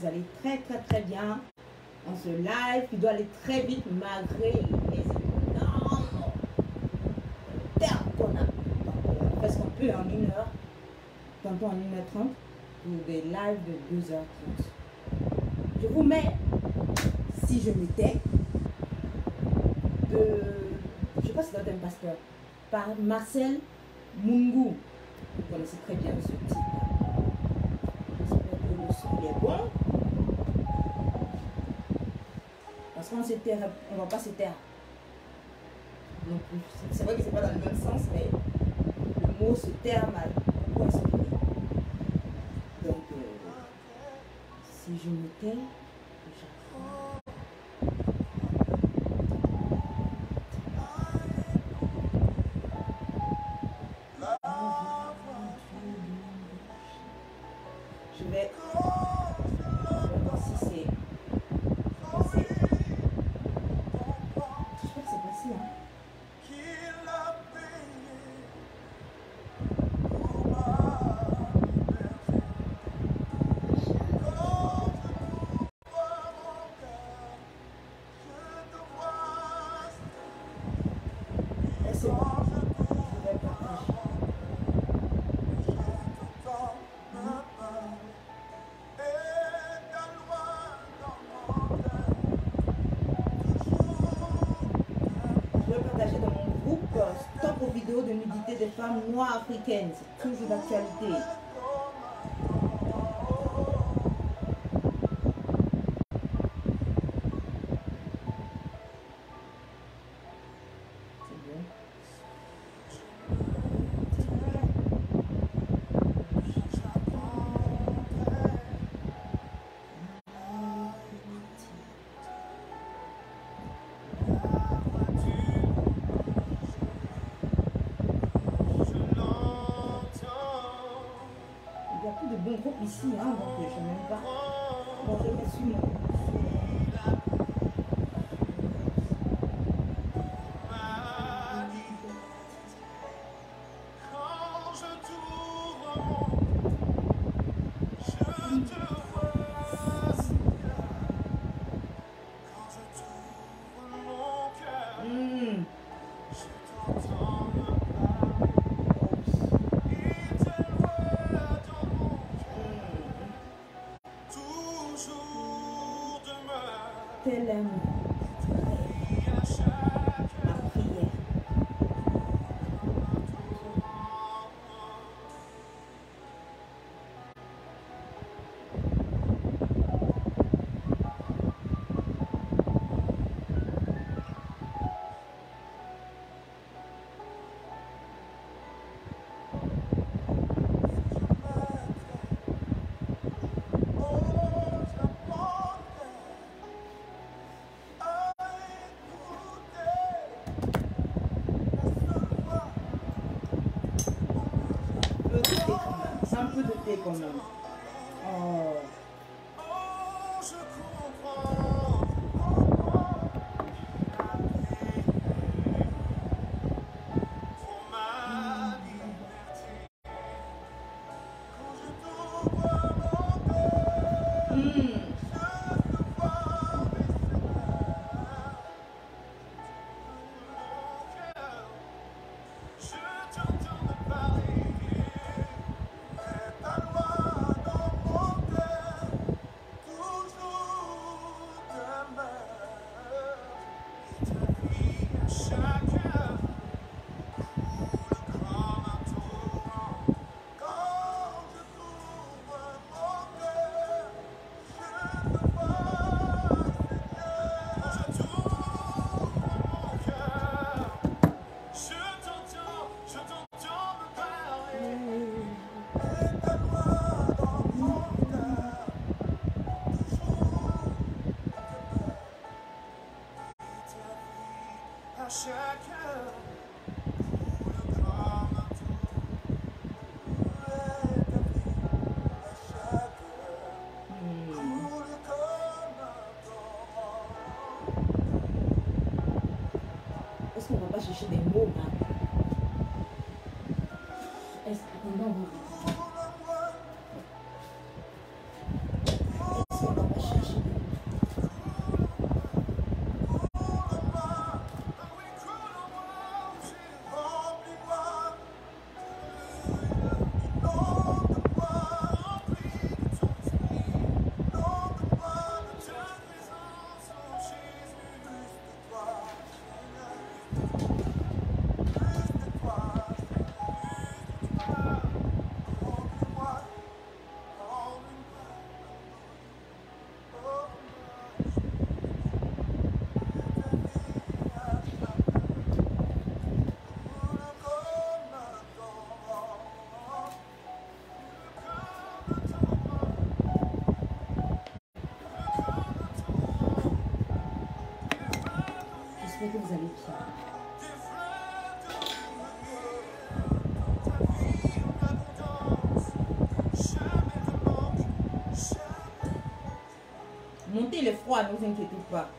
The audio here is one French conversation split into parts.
vous allez très bien. On se live, il doit aller très vite malgré les énormes termes qu'on a. On fait ce qu'on peut en 1 heure, tantôt en 1h30, pour des lives de 2h30. Je vous mets, si je m'étais, je sais pas si c'est un pasteur, par Marcel Mungu. Vous connaissez très bien ce type. J'espère que le son est bon. Parce qu'on se taire, on ne va pas se taire. Non plus. C'est vrai que c'est pas dans le même sens, mais le mot se taire m'a beaucoup inspiré. Donc, si je me tais, je vais voir si c'est passé. Je crois que c'est passé, hein. C'est bon. Je vais partager. Je vais partager dans mon groupe Stop aux vidéos de nudité des femmes noires africaines. C'est toujours d'actualité. Il y a plus de bons groupes ici, hein, donc je ne sais même pas. Bon, je vais suivre. Tel aime ma prière. Un peu de thé quand même. Oh. J'espère que vous allez bien. Montez le froid, ne vous inquiétez pas.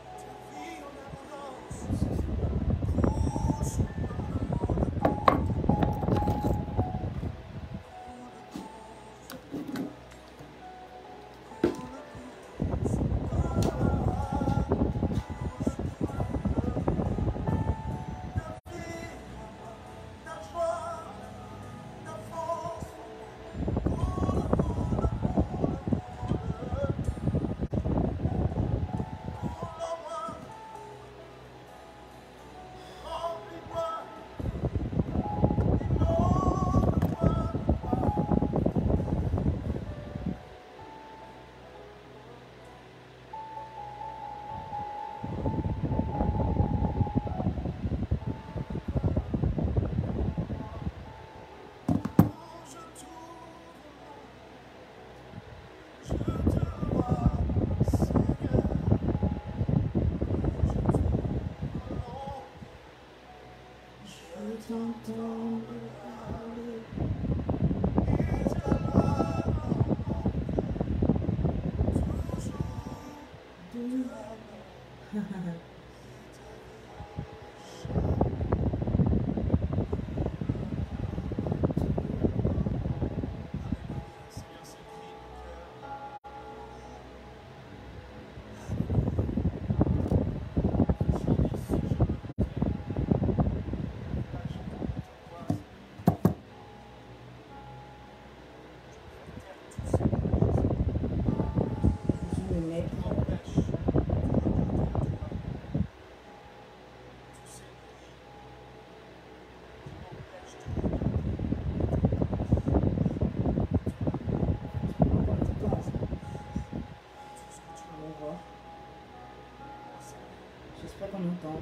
J'espère qu'on entend.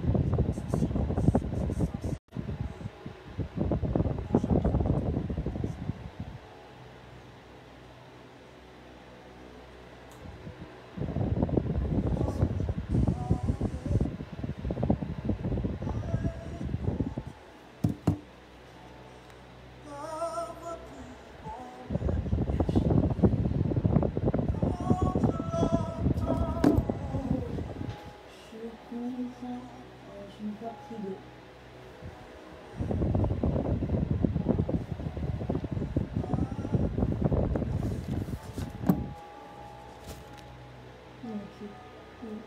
Je n'ai pas pris de...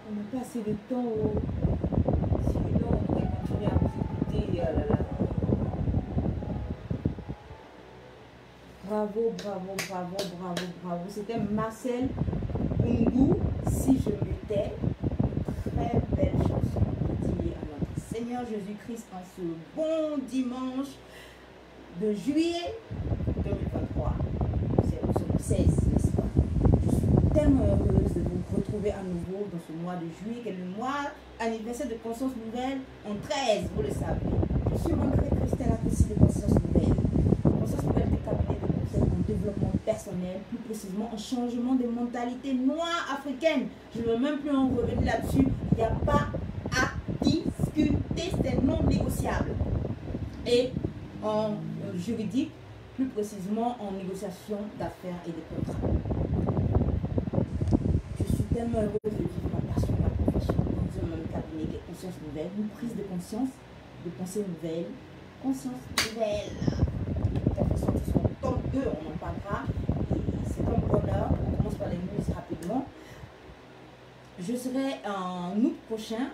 On n'a pas assez de temps. Sinon, on pourrait continuer à vous écouter. Bravo, bravo, bravo, bravo, bravo. C'était Marcel Ungu, Si je me tais. Très belle chanson dédiée à notre Seigneur Jésus-Christ en ce bon dimanche de juillet 2023. C'est le 16, n'est-ce pas? Je suis tellement heureuse de vous retrouver à nouveau dans ce mois de juillet, qui est le mois anniversaire de Conscience Nouvelle en 13, vous le savez. Je suis Margaret Christelle, appréciée de Conscience Nouvelle. Conscience Nouvelle est cabinet de conseil en développement personnel, plus précisément en changement de mentalité noire africaine. Je ne veux même plus en revenir là-dessus. Il n'y a pas à discuter, c'est non négociable. Et en juridique, plus précisément en négociation d'affaires et de contrats. Je suis tellement heureuse de vivre ma passion, ma profession dans un même cabinet qui est Conscience Nouvelle, une prise de conscience, de pensée nouvelle, Conscience Nouvelle. Son tome 2, on en parlera. Et c'est un bonheur. On commence par les news rapidement. Je serai en août prochain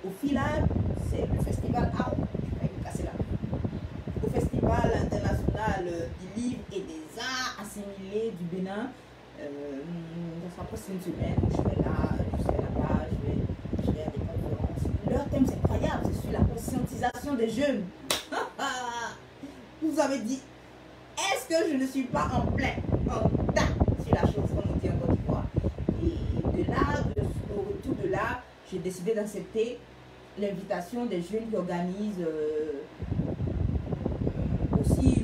au FILAB, c'est le festival Art. Je vais me casser là. Au Festival international du livre et des arts assimilés du Bénin. Ça sera presque une semaine. Je serai là-bas, je vais à des conférences. Leur thème c'est incroyable, c'est sur la conscientisation des jeunes. Vous avez dit, est-ce que je ne suis pas en plein, en tas sur la chose, comme on dit en Côte d'Ivoire? Et de là, au retour de là, j'ai décidé d'accepter l'invitation des jeunes qui organisent aussi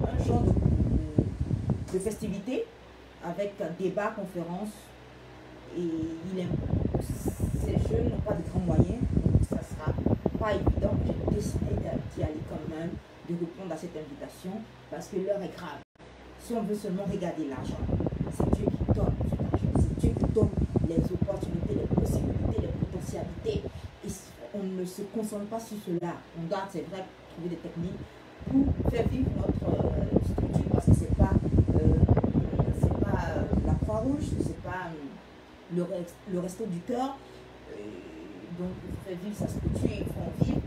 un genre de festivité avec un débat, conférence. Et ces jeunes n'ont pas de grands moyens, donc ça sera pas évident. J'ai décidé d'y aller quand même, de répondre à cette invitation, parce que l'heure est grave. Si on veut seulement regarder l'argent, c'est Dieu qui donne cet argent, c'est Dieu qui donne les opportunités, les possibilités, les potentialités. Et on ne se concentre pas sur cela. On doit, c'est vrai, trouver des techniques pour faire vivre notre structure, parce que c'est pas la Croix-Rouge, c'est pas le resto du cœur. Donc il faut faire vivre sa structure, il faut en vivre.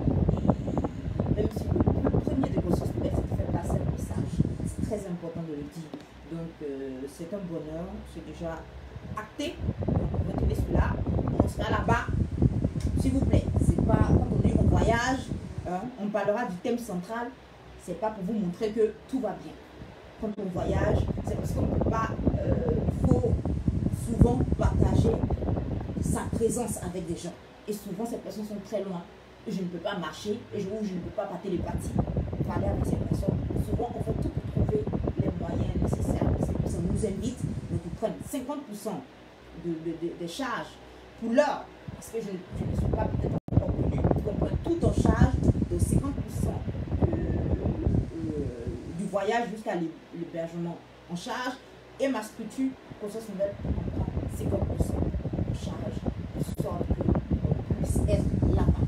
Et même si le premier de grossesse c'est de faire passer un message, c'est très important de le dire. Donc c'est un bonheur, c'est déjà acté. Donc retenez cela, on sera là-bas, s'il vous plaît. C'est pas quand on voyage, hein, on parlera du thème central. C'est pas pour vous montrer que tout va bien. Quand on voyage, c'est parce qu'on ne peut pas, il faut souvent partager sa présence avec des gens. Et souvent, ces personnes sont très loin. Je ne peux pas marcher, et je ne peux pas par télépathie parler avec ces personnes. Souvent, on fait tout pour trouver les moyens nécessaires. Ces personnes nous invitent, donc ils prennent 50% des charges pour l'heure. Parce que je ne suis pas peut-être encore connue. On prend tout en charge de 50% du voyage jusqu'à l'hébergement en charge. Et ma structure, Conscience Nouvelle, on prend 50% en charge, de sorte qu'on puisse être là-bas.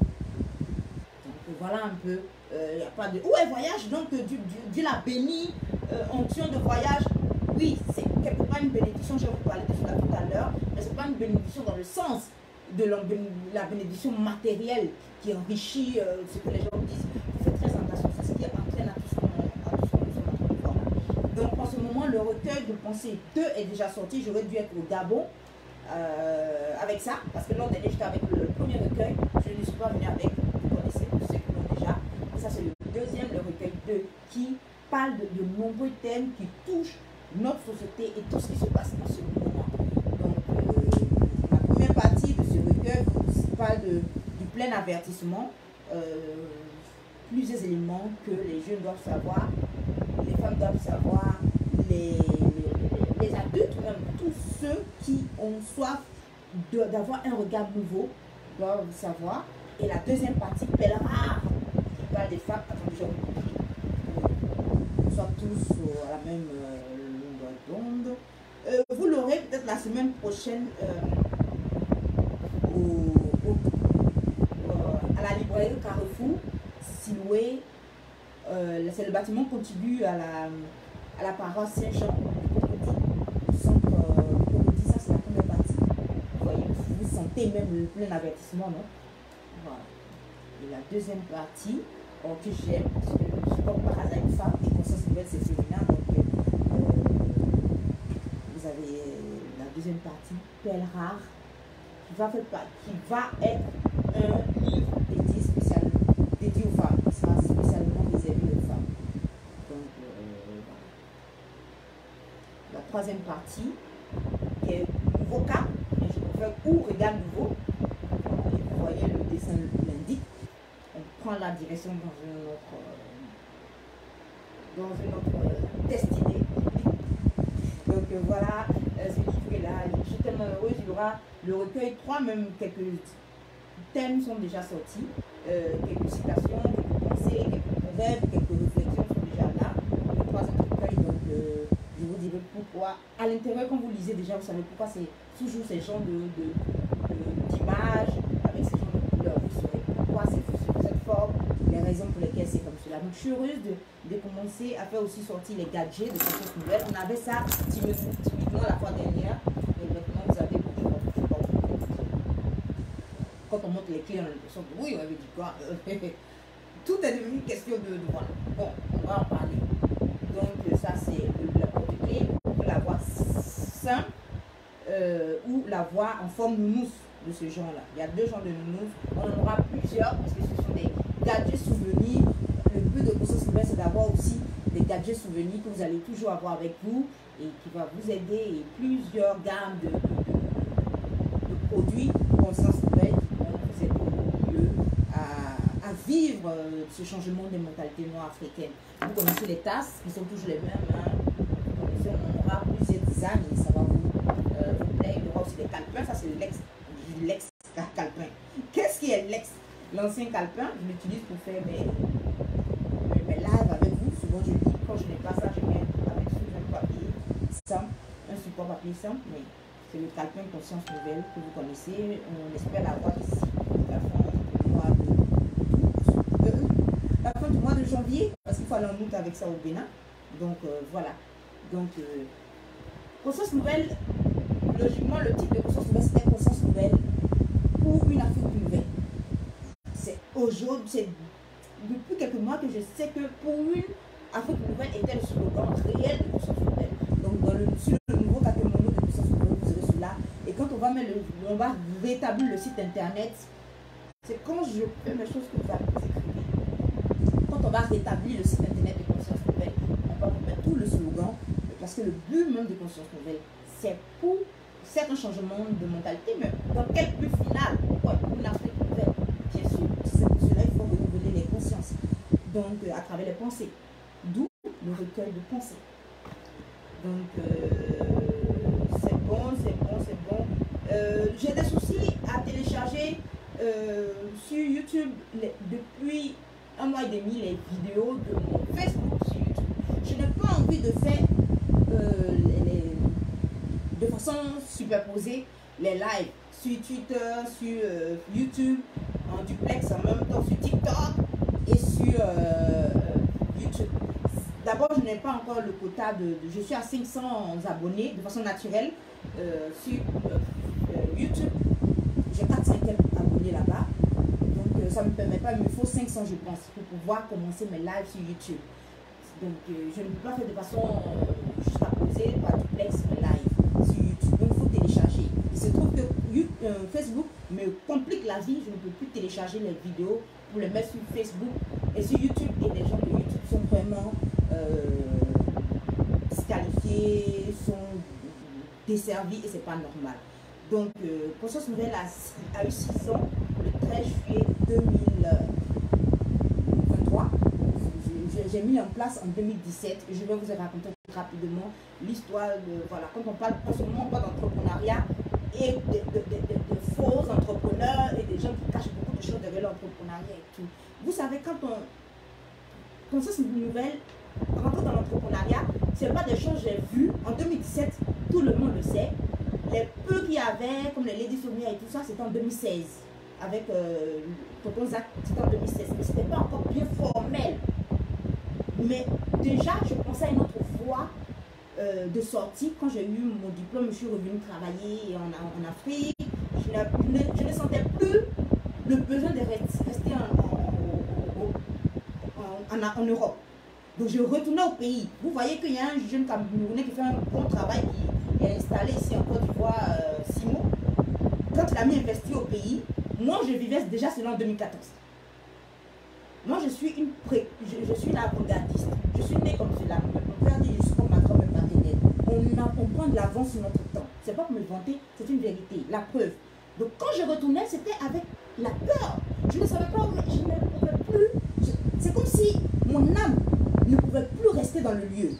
Donc voilà un peu, il n'y a pas de... Où est voyage? Donc Dieu l'a béni, onction de voyage. Oui, c'est quelque part une bénédiction, je vais vous parler de cela tout à l'heure, mais ce n'est pas une bénédiction dans le sens de la bénédiction matérielle qui enrichit ce que les gens disent. Faites très attention, c'est ce qui entraîne à tout ce qu'on. Donc en ce moment, le recueil de pensée 2 est déjà sorti. J'aurais dû être au Gabon avec ça, parce que l'an dernier j'étais avec le premier recueil. Je ne suis pas venue avec, vous connaissez tous ceux qui l'ont déjà. Et ça c'est le deuxième, le recueil 2, qui parle de nombreux thèmes qui touchent notre société et tout ce qui se passe en ce moment. Donc la première partie de ce recueil parle du plein avertissement, plusieurs éléments que les jeunes doivent savoir, les femmes doivent savoir, les adultes, même tous ceux qui ont soif d'avoir un regard nouveau doivent savoir. Et la deuxième partie, Pèlerin, qui parle des femmes, attendez, je vous soit tous à la même longueur d'onde. Vous l'aurez peut-être la semaine prochaine à la librairie Carrefour, Siloué. C'est le bâtiment contigu à la paroisse Saint-Jean. Centre Cocody, ça c'est la première partie. Vous voyez, vous sentez même le plein avertissement, non? Voilà. Et la deuxième partie, que j'aime, parce que je suis comme par hasard une femme, et Conscience Nouvelle c'est féminin, donc vous avez la deuxième partie, Perle Rare, qui va être un livre dédié aux femmes, qui sera spécialement réservé aux femmes. Donc voilà. La troisième partie, qui est Nouveau Cap, et je préfère ou Regard Nouveau, et vous voyez le dessin l'indique. On prend la direction dans une autre destinée. Donc voilà, ce livre est là. Je suis tellement heureuse. Il y aura le recueil 3, même quelques thèmes sont déjà sortis. Quelques citations, quelques pensées, quelques proverbes, quelques réflexions sont déjà là. Le troisième recueil, donc je vous dirai pourquoi. À l'intérieur, quand vous lisez déjà, vous savez pourquoi c'est toujours ces genres d'images, avec ces genres de couleurs. Vous saurez pourquoi c'est cette forme, les raisons pour lesquelles c'est comme cela. Donc je suis heureuse de commencer à faire aussi sortir les gadgets de Conscience Nouvelle. On avait ça timidement la fois dernière, et maintenant vous avez quand on monte les clés, on a l'impression que oui, on avait dit quoi. Tout est devenu question de voilà. Bon, on va en parler. Donc ça c'est la porte-clé. On peut la voir simple ou la voir en forme nounous de ce genre-là. Il y a deux genres de nounous. On en aura plusieurs parce que ce sont des gadgets souvenirs. Le but de Conscience Nouvelle, c'est d'avoir aussi des gadgets souvenirs que vous allez toujours avoir avec vous et qui va vous aider, et plusieurs gammes de produits Conscience Nouvelle qui vont vous aider au mieux à vivre ce changement de mentalité noire africaine. Vous connaissez les tasses qui sont toujours les mêmes. Hein. Vous connaissez, on aura plusieurs designs et ça va vous plaire. Il y aura aussi des calepins. Ça, c'est l'ex-calepin. L'ancien calepin, je l'utilise pour faire mes lives avec vous. Souvent, je dis, quand je n'ai pas ça, je mets avec un papier simple, un support papier simple, mais c'est le calepin Conscience Nouvelle que vous connaissez. On espère l'avoir ici la fin du mois de janvier, parce qu'il faut aller en août avec ça au Bénin. Donc, voilà. Donc, Conscience Nouvelle, logiquement, le titre de Conscience Nouvelle, c'était Conscience Nouvelle pour une Afrique nouvelle. C'est aujourd'hui, c'est depuis quelques mois que je sais que pour une Afrique nouvelle était le slogan réel de Conscience Nouvelle. Donc, sur le nouveau Kakemono de Conscience Nouvelle, vous aurez celui-là. Et quand on va mettre on va rétablir le site internet, c'est quand je fais mes choses que vous écrivez. Quand on va rétablir le site internet de Conscience Nouvelle, on va mettre tout le slogan, parce que le but même de Conscience Nouvelle, c'est pour certes un changement de mentalité, mais dans quel but final? Pour une Afrique nouvelle, bien sûr. C'est pour cela qu'il faut renouveler les consciences. Donc, à travers les pensées. D'où le recueil de pensées. Donc, c'est bon, c'est bon, c'est bon. J'ai des soucis à télécharger sur YouTube depuis un mois et demi les vidéos de mon Facebook sur YouTube. Je n'ai pas envie de faire de façon superposée les lives sur Twitter, sur YouTube, en duplex en même temps sur TikTok et sur YouTube. D'abord, je n'ai pas encore le quota je suis à 500 abonnés de façon naturelle sur YouTube. J'ai 400 abonnés là-bas. Donc, ça ne me permet pas, il me faut 500, je pense, pour pouvoir commencer mes lives sur YouTube. Donc, je ne peux pas faire de façon juxtaposée par duplex mes lives sur YouTube. Donc, il faut télécharger. Il se trouve que Facebook me complique la vie. Je ne peux plus télécharger les vidéos pour les mettre sur Facebook et sur YouTube. Et les gens de YouTube sont vraiment disqualifiés, sont desservis et c'est pas normal. Donc, Conscience Nouvelle a eu 6 ans le 13 juillet 2023. J'ai mis en place en 2017 et je vais vous raconter rapidement l'histoire de, voilà, quand on parle en ce moment d'entrepreneuriat et de faux entrepreneurs et des gens qui cachent beaucoup de choses derrière l'entrepreneuriat et tout. Vous savez, quand Conscience Nouvelle rentre dans l'entrepreneuriat, ce n'est pas des choses que j'ai vues en 2017, tout le monde le sait. Les peu qu'il y avait, comme les Lady Sonia et tout ça, c'était en 2016. Avec Tonton Zach, c'était en 2016. Mais ce n'était pas encore bien formel. Mais déjà, je pensais à une autre voie de sortie. Quand j'ai eu mon diplôme, je suis revenue travailler en Afrique. Je ne sentais plus le besoin de rester en Europe. Donc, je retournais au pays. Vous voyez qu'il y a un jeune Camerounais qui fait un bon travail, qui est installé ici en Côte d'Ivoire, Simo. Quand il a mis investi au pays, moi, je vivais déjà cela en 2014. Moi, je suis une avant-gardiste. Je suis née comme cela. Mon père dit, je suis comme ma grand-mère maternelle. On prend de l'avance sur notre temps. Ce n'est pas pour me vanter, c'est une vérité, la preuve. Donc, quand je retournais, c'était avec la peur. Je ne savais pas où, je ne pouvais plus. C'est comme si mon âme ne pouvait plus rester dans le lieu.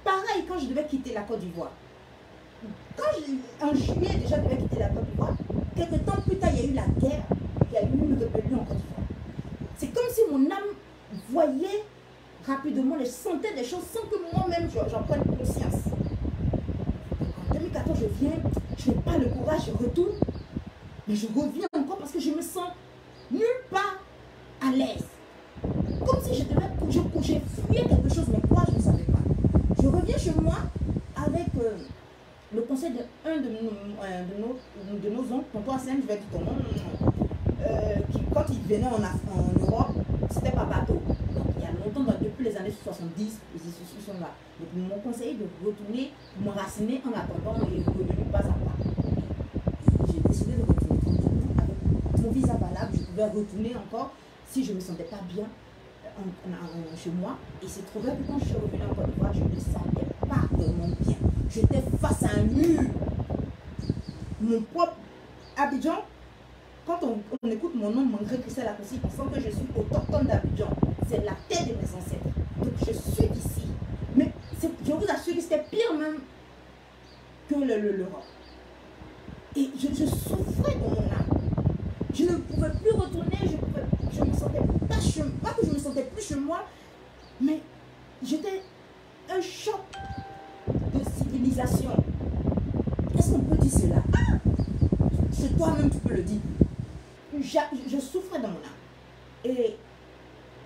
Pareil, quand je devais quitter la Côte d'Ivoire. En juillet, déjà, je devais quitter la Côte d'Ivoire. Quelques temps plus tard, il y a eu la guerre. Il y a eu une rébellion en Côte d'Ivoire. C'est comme si mon âme voyait rapidement, elle sentait des choses sans que moi-même j'en prenne conscience. En 2014, je viens, je n'ai pas le courage, je retourne, mais je reviens encore parce que je me sens nulle part à l'aise. Comme si je fuyais quelque chose, mais quoi, je ne savais pas. Je reviens chez moi avec le conseil d'un de nos oncles, tonton Hassan, je vais dire ton nom, qui, quand il venait en Europe, c'était pas bateau. Donc, il y a longtemps, depuis les années 70, ils sont là. Donc, ils m'ont conseillé de retourner, m'enraciner en attendant et revenir pas à pas. J'ai décidé de retourner avec mon visa valable. Je pouvais retourner encore si je ne me sentais pas bien chez moi. Et c'est trop vrai que quand je suis revenue en Côte d'Ivoire, je ne me sentais pas vraiment bien. J'étais face à un mur. Mon propre Abidjan. Quand on écoute mon nom, Mangré Christelle Akossi, on sent que je suis autochtone d'Abidjan. C'est la terre de mes ancêtres. Donc je suis d'ici. Mais je vous assure que c'était pire même que l'Europe. Et je souffrais dans mon âme. Je ne pouvais plus retourner, je me sentais pas chez moi, pas que je me sentais plus chez moi, mais j'étais un choc de civilisation. Est-ce qu'on peut dire cela? C'est toi-même, tu peux le dire. Je souffrais dans mon âme.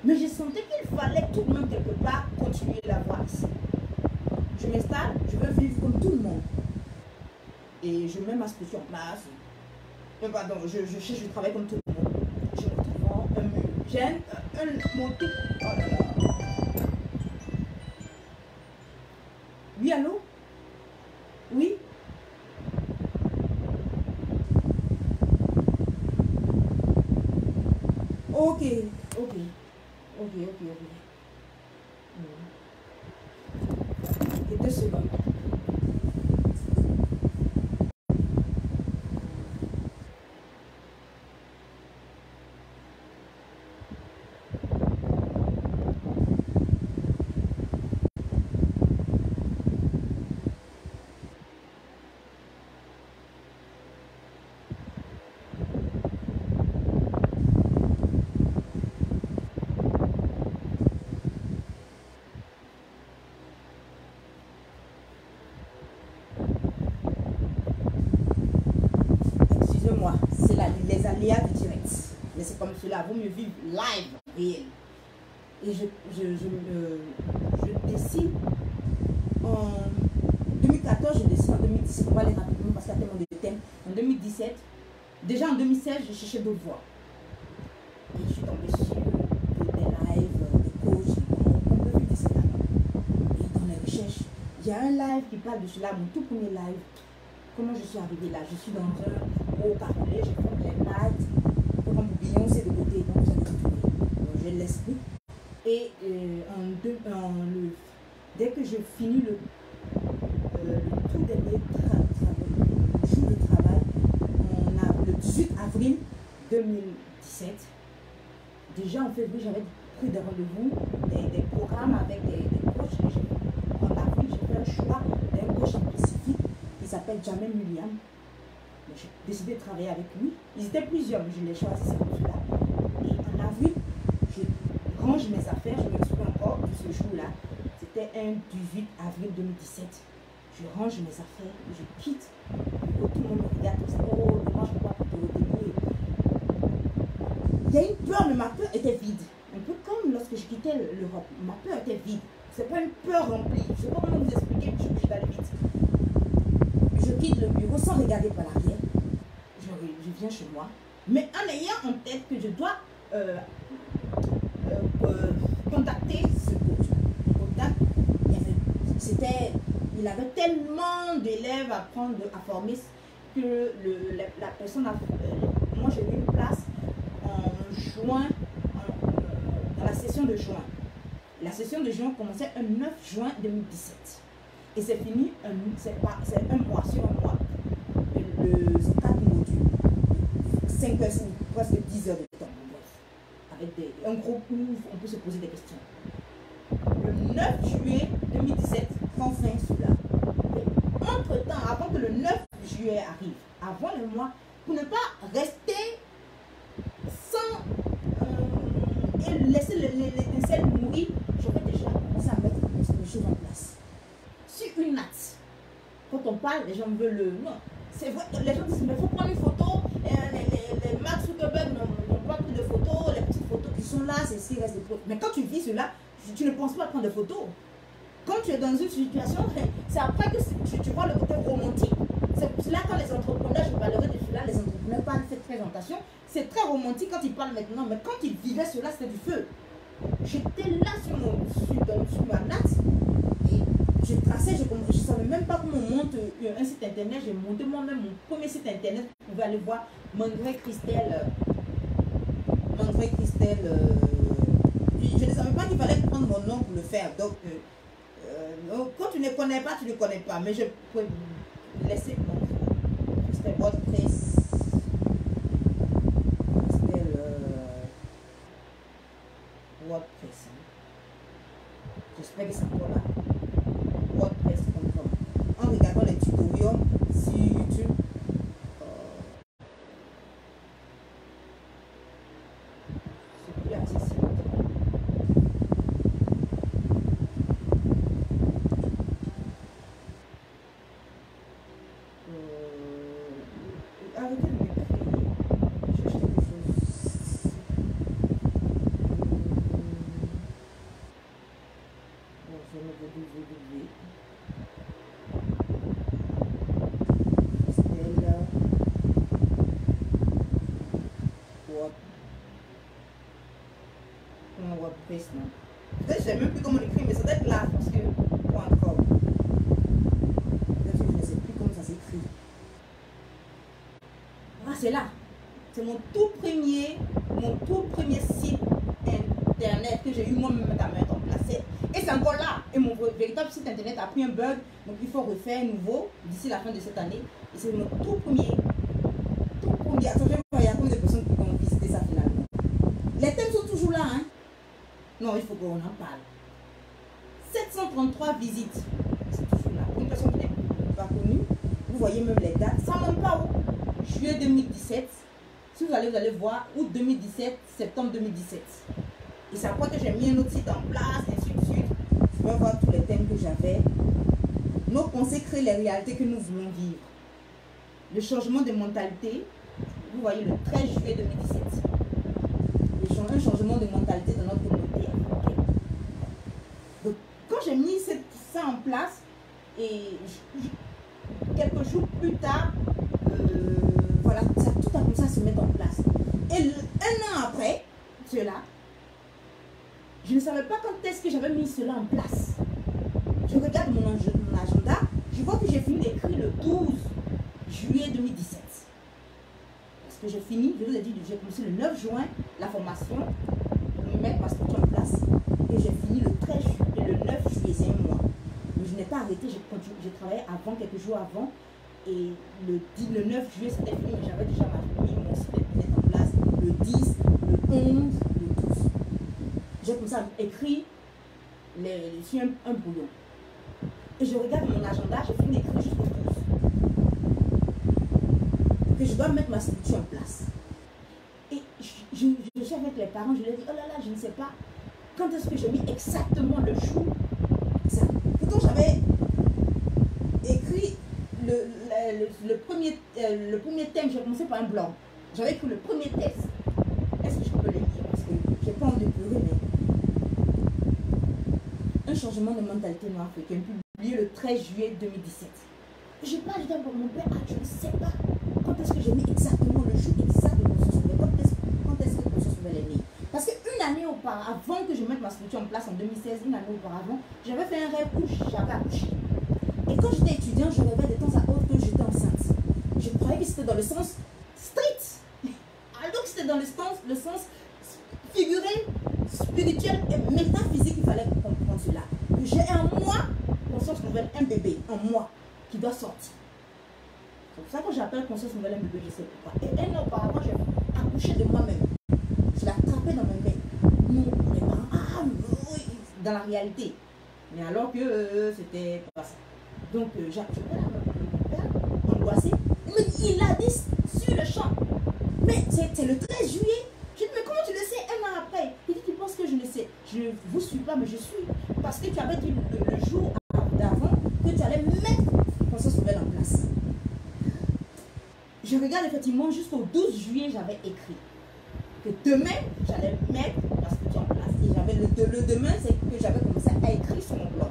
Mais je sentais qu'il fallait tout de même quelque part continuer la voie ici. Je m'installe, je veux vivre comme tout le monde. Et je mets ma structure en place. Pardon, je cherche du travail comme tout le monde. Je me trouve un mur. J'ai mon truc. Oh là là. Oui, allô? Oui? Ok. Et 2 secondes. Excusez-moi, c'est les aléas du direct. Mais c'est comme cela, vaut mieux vivre live, réel. Et je décide en 2014, je décide en 2017, on va aller rapidement parce qu'il y a tellement de thèmes. En 2017, déjà en 2016, j'ai cherché d'autres voies. Et je suis tombée sur des lives, des coachs, on peut vivre de ces talents. Et dans les recherches, il y a un live qui parle de cela, mon tout premier live. Comment je suis arrivée là? Je suis dans un haut parler, j'ai fait les lights, comme Beyoncé de côté, donc vous allez retrouver. Donc je l'explique. Et dès que je finis le tout dernier jour de travail, on a le 18 avril 2017. Déjà en février, j'avais pris des rendez-vous, des programmes avec des coachs. En avril, j'ai fait un choix d'un coach spécifique qui s'appelle Jamel William. J'ai décidé de travailler avec lui. Ils étaient plusieurs, mais je l'ai choisi, c'est comme cela. Et en avril, je range mes affaires, je me souviens encore de ce jour-là. C'était un 18 avril 2017. Je range mes affaires, je quitte. Tout le monde me regarde comme ça. Oh, moi je ne peux pas te retenir. Il y a une peur, mais ma peur était vide. Un peu comme lorsque je quittais l'Europe. Ma peur était vide. Ce n'est pas une peur remplie. Je ne sais pas comment vous expliquer, mais je suis obligée d'aller vite. Je quitte le bureau sans regarder par l'arrière. Je viens chez moi. Mais en ayant en tête que je dois contacter ce coach. Il avait tellement d'élèves à prendre, à former, que la personne a... moi, j'ai eu une place en juin, dans la session de juin. La session de juin commençait le 9 juin 2017. Et c'est fini, c'est un mois sur un mois. C'est 4 modules. 5 heures, presque 10 heures de temps. Avec un gros où on peut se poser des questions. Le 9 juillet 2017, prend fin cela. Entre-temps, avant que le 9 juillet arrive, avant le mois, pour ne pas rester sans et laisser l'étincelle mourir, j'aurais déjà commencé à mettre les choses en place. Sur une natte, quand on parle, les gens veulent le... Non, c'est vrai, les gens disent, mais il faut prendre une photo, les Mark Zuckerberg n'ont pas pris de photos, les petites photos qui sont là, c'est ce qui reste des photos. Mais quand tu vis cela, tu ne penses pas à prendre des photos. Quand tu es dans une situation, c'est après que tu vois le côté romantique. C'est là quand les entrepreneurs, je parlerai de cela, les entrepreneurs parlent de cette présentation, c'est très romantique quand ils parlent maintenant, mais quand ils vivaient cela, c'était du feu. J'étais là sur ma natte et je traçais, je ne savais même pas comment on monte un site internet. J'ai monté moi-même mon premier site internet. Vous pouvez aller voir Mandré Christelle. Je ne savais pas qu'il fallait prendre mon nom pour le faire. Donc, quand tu ne connais pas, tu ne connais pas. Mais je peux laisser mon nom. C'était WordPress. C'était WordPress. J'espère que c'est encore là. WordPress.com. En regardant les tutoriels sur YouTube. sais même plus comment on écrit, mais ça doit être là, parce que .com. Je ne sais plus comment ça s'écrit. Ah, c'est là. C'est mon tout premier site internet que j'ai eu moi-même à mettre en place. Et c'est encore là. Et mon véritable site internet a pris un bug. Donc il faut refaire un nouveau d'ici la fin de cette année. Et c'est mon tout premier. Attends, il y a combien de personnes qui vont visiter ça finalement? Les thèmes sont toujours là, hein? Non, il faut qu'on en parle. 733 visites. C'est toujours là. Pour une personne qui n'est pas connue, vous voyez même les dates. Ça ne monte pas où? Juillet 2017. Si vous allez voir août 2017, septembre 2017. Et c'est après que j'ai mis un autre site en place, ainsi de suite. Vous pouvez voir tous les thèmes que j'avais. Nos pensées créent les réalités que nous voulons vivre. Le changement de mentalité. Vous voyez le 13 juillet 2017. Un changement de mentalité dans notre communauté. Donc, quand j'ai mis ça en place, et quelques jours plus tard, voilà, ça, tout a commencé à se mettre en place. Et un an après cela, je ne savais pas quand est-ce que j'avais mis cela en place. Je regarde mon agenda, je vois que j'ai fini d'écrire le 12 juillet 2017. Parce que j'ai fini, je vous ai dit, j'ai commencé le 9 juin la formation pour mettre ma structure en place. Et j'ai fini le 13 juillet, le 9 juillet, c'est un mois. Mais je n'ai pas arrêté, j'ai travaillé avant, quelques jours avant. Et le 9 juillet, c'était fini, mais j'avais déjà mis mon site internet en place le 10, le 11, le 12. J'ai comme ça écrit sur un brouillon. Et je regarde mon agenda, j'ai fini d'écrire jusqu'au 12. Que je dois mettre ma structure en place. Et je suis avec les parents, je leur dis, oh là là, je ne sais pas quand est-ce que j'ai mis exactement le jour. Ça. Pourtant, j'avais écrit le premier thème, j'ai commencé par un blanc. J'avais écrit le premier texte. Est-ce que je peux le lire? Parce que j'ai pas envie de pleurer, mais... Un changement de mentalité noire africaine, publié le 13 juillet 2017. Je pas dit pour mon père, je ne sais pas quand est-ce que j'ai mis exactement le jour exact de Conscience Nouvelle. Quand est-ce que Conscience Nouvelle est née? Parce qu'une année auparavant, avant que je mette ma structure en place en 2016, une année auparavant, j'avais fait un rêve où j'avais accouché. Et quand j'étais étudiante, je rêvais de temps à autre que j'étais enceinte. Je croyais que c'était dans le sens strict. Alors que c'était dans le sens figuré, spirituel et métaphysique, il fallait comprendre cela. J'ai en moi, Conscience Nouvelle, un bébé en moi qui doit sortir. C'est pour ça que j'appelle Conscience Nouvelle un bébé, je sais pourquoi. Et un an auparavant, j'ai accouché de moi-même. Je l'attrapais dans mes mains. Nous, les parents, oui, dans la réalité. Mais alors que c'était pas ça. Donc, j'appelle mon père, angoissé. Il a dit sur le champ. Mais c'est le 13 juillet. Je dis, mais comment tu le sais un an après? Il dit, tu penses que je le sais? Je ne vous suis pas, mais je suis. Parce que tu avais dit le jour d'avant que tu allais mettre Conscience Nouvelle en place. Je regarde effectivement jusqu'au 12 juillet, j'avais écrit que demain, j'allais mettre la structure en place. Et j'avais le demain, c'est que j'avais commencé à écrire sur mon blog.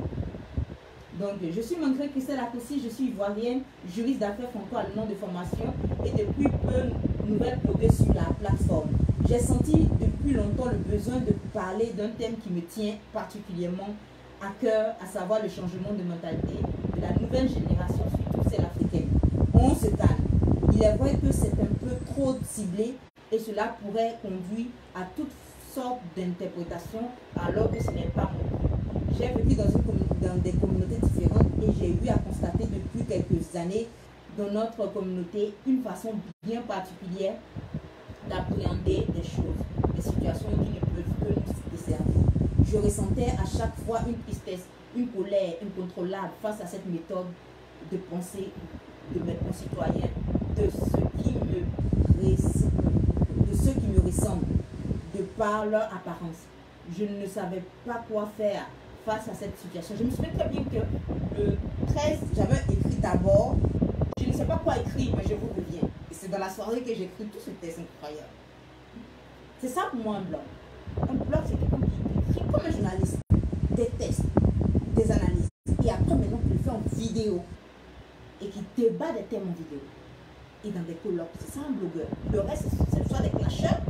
Donc, je suis Mancré Christelle Akossi, je suis ivoirienne, juriste d'affaires franco-allemand de formation et depuis peu nouvelle blogueuse sur la plateforme. J'ai senti depuis longtemps le besoin de parler d'un thème qui me tient particulièrement à cœur, à savoir le changement de mentalité de la nouvelle génération, surtout celle africaine. On se calme. Il est vrai que c'est un peu trop ciblé et cela pourrait conduire à toutes sortes d'interprétations alors que ce n'est pas mon but. J'ai vécu dans des communautés différentes et j'ai eu à constater depuis quelques années dans notre communauté une façon bien particulière d'appréhender des choses, des situations qui ne peuvent que nous desservir. Je ressentais à chaque fois une tristesse, une colère incontrôlable face à cette méthode de pensée de mes concitoyens, de ceux qui me ressemblent, de par leur apparence. Je ne savais pas quoi faire face à cette situation. Je me souviens très bien que le 13, j'avais écrit d'abord, je ne sais pas quoi écrire, mais je vous reviens. Et c'est dans la soirée que j'ai écrit tout ce texte incroyable. C'est ça pour moi un blog. Un blog, c'est quelqu'un qui écrit comme un journaliste, des textes, des analyses. Et après, maintenant, qui le fait en vidéo. Et qui débat des thèmes en vidéo. Et dans des colloques. C'est ça un blogueur. Le reste, c'est soit des clasheurs,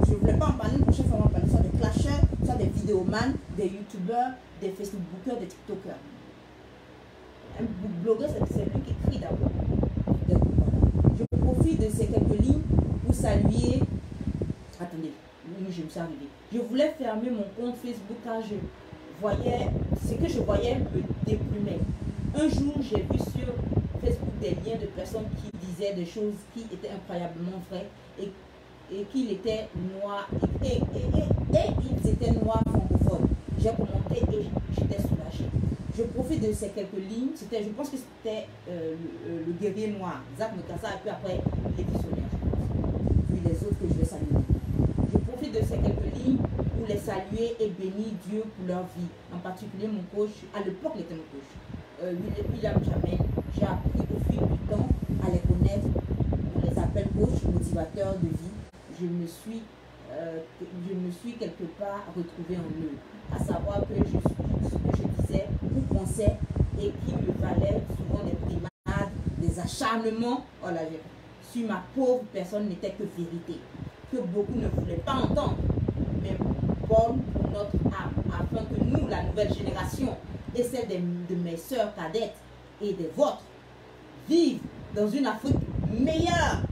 je ne voulais pas en parler, une prochaine fois, on va parler soit des clasheurs, soit des vidéomans, des youtubeurs, des facebookers, des tiktokers. Un blogueur, c'est lui qui écrit d'abord. Je profite de ces quelques lignes pour saluer. Attendez, je me suis arrivée. Je voulais fermer mon compte Facebook car je voyais, ce que je voyais me déprimait. Un jour, j'ai vu sur Facebook des liens de personnes qui disaient des choses qui étaient incroyablement vraies et qu'ils étaient noirs et ils étaient noirs francophones. J'ai commenté et j'étais soulagée. Je profite de ces quelques lignes. Je pense que c'était le guerrier noir, Zach Mekassa, et puis après les missionnaires, puis les autres que je vais saluer. Je profite de ces quelques lignes pour les saluer et bénir Dieu pour leur vie. En particulier mon coach, à l'époque il était mon coach, William Jamel. J'ai appris au fil du temps à les connaître. On les appelle coach, motivateurs de vie. Je me suis quelque part retrouvée en eux, à savoir que je suis ce que je disais ou pensais et qui me valait souvent des brimades, des acharnements. Oh là, sur ma pauvre personne n'était que vérité, que beaucoup ne voulaient pas entendre, mais bonne pour notre âme, afin que nous, la nouvelle génération, et celle de mes sœurs cadettes et des vôtres, vivent dans une Afrique meilleure,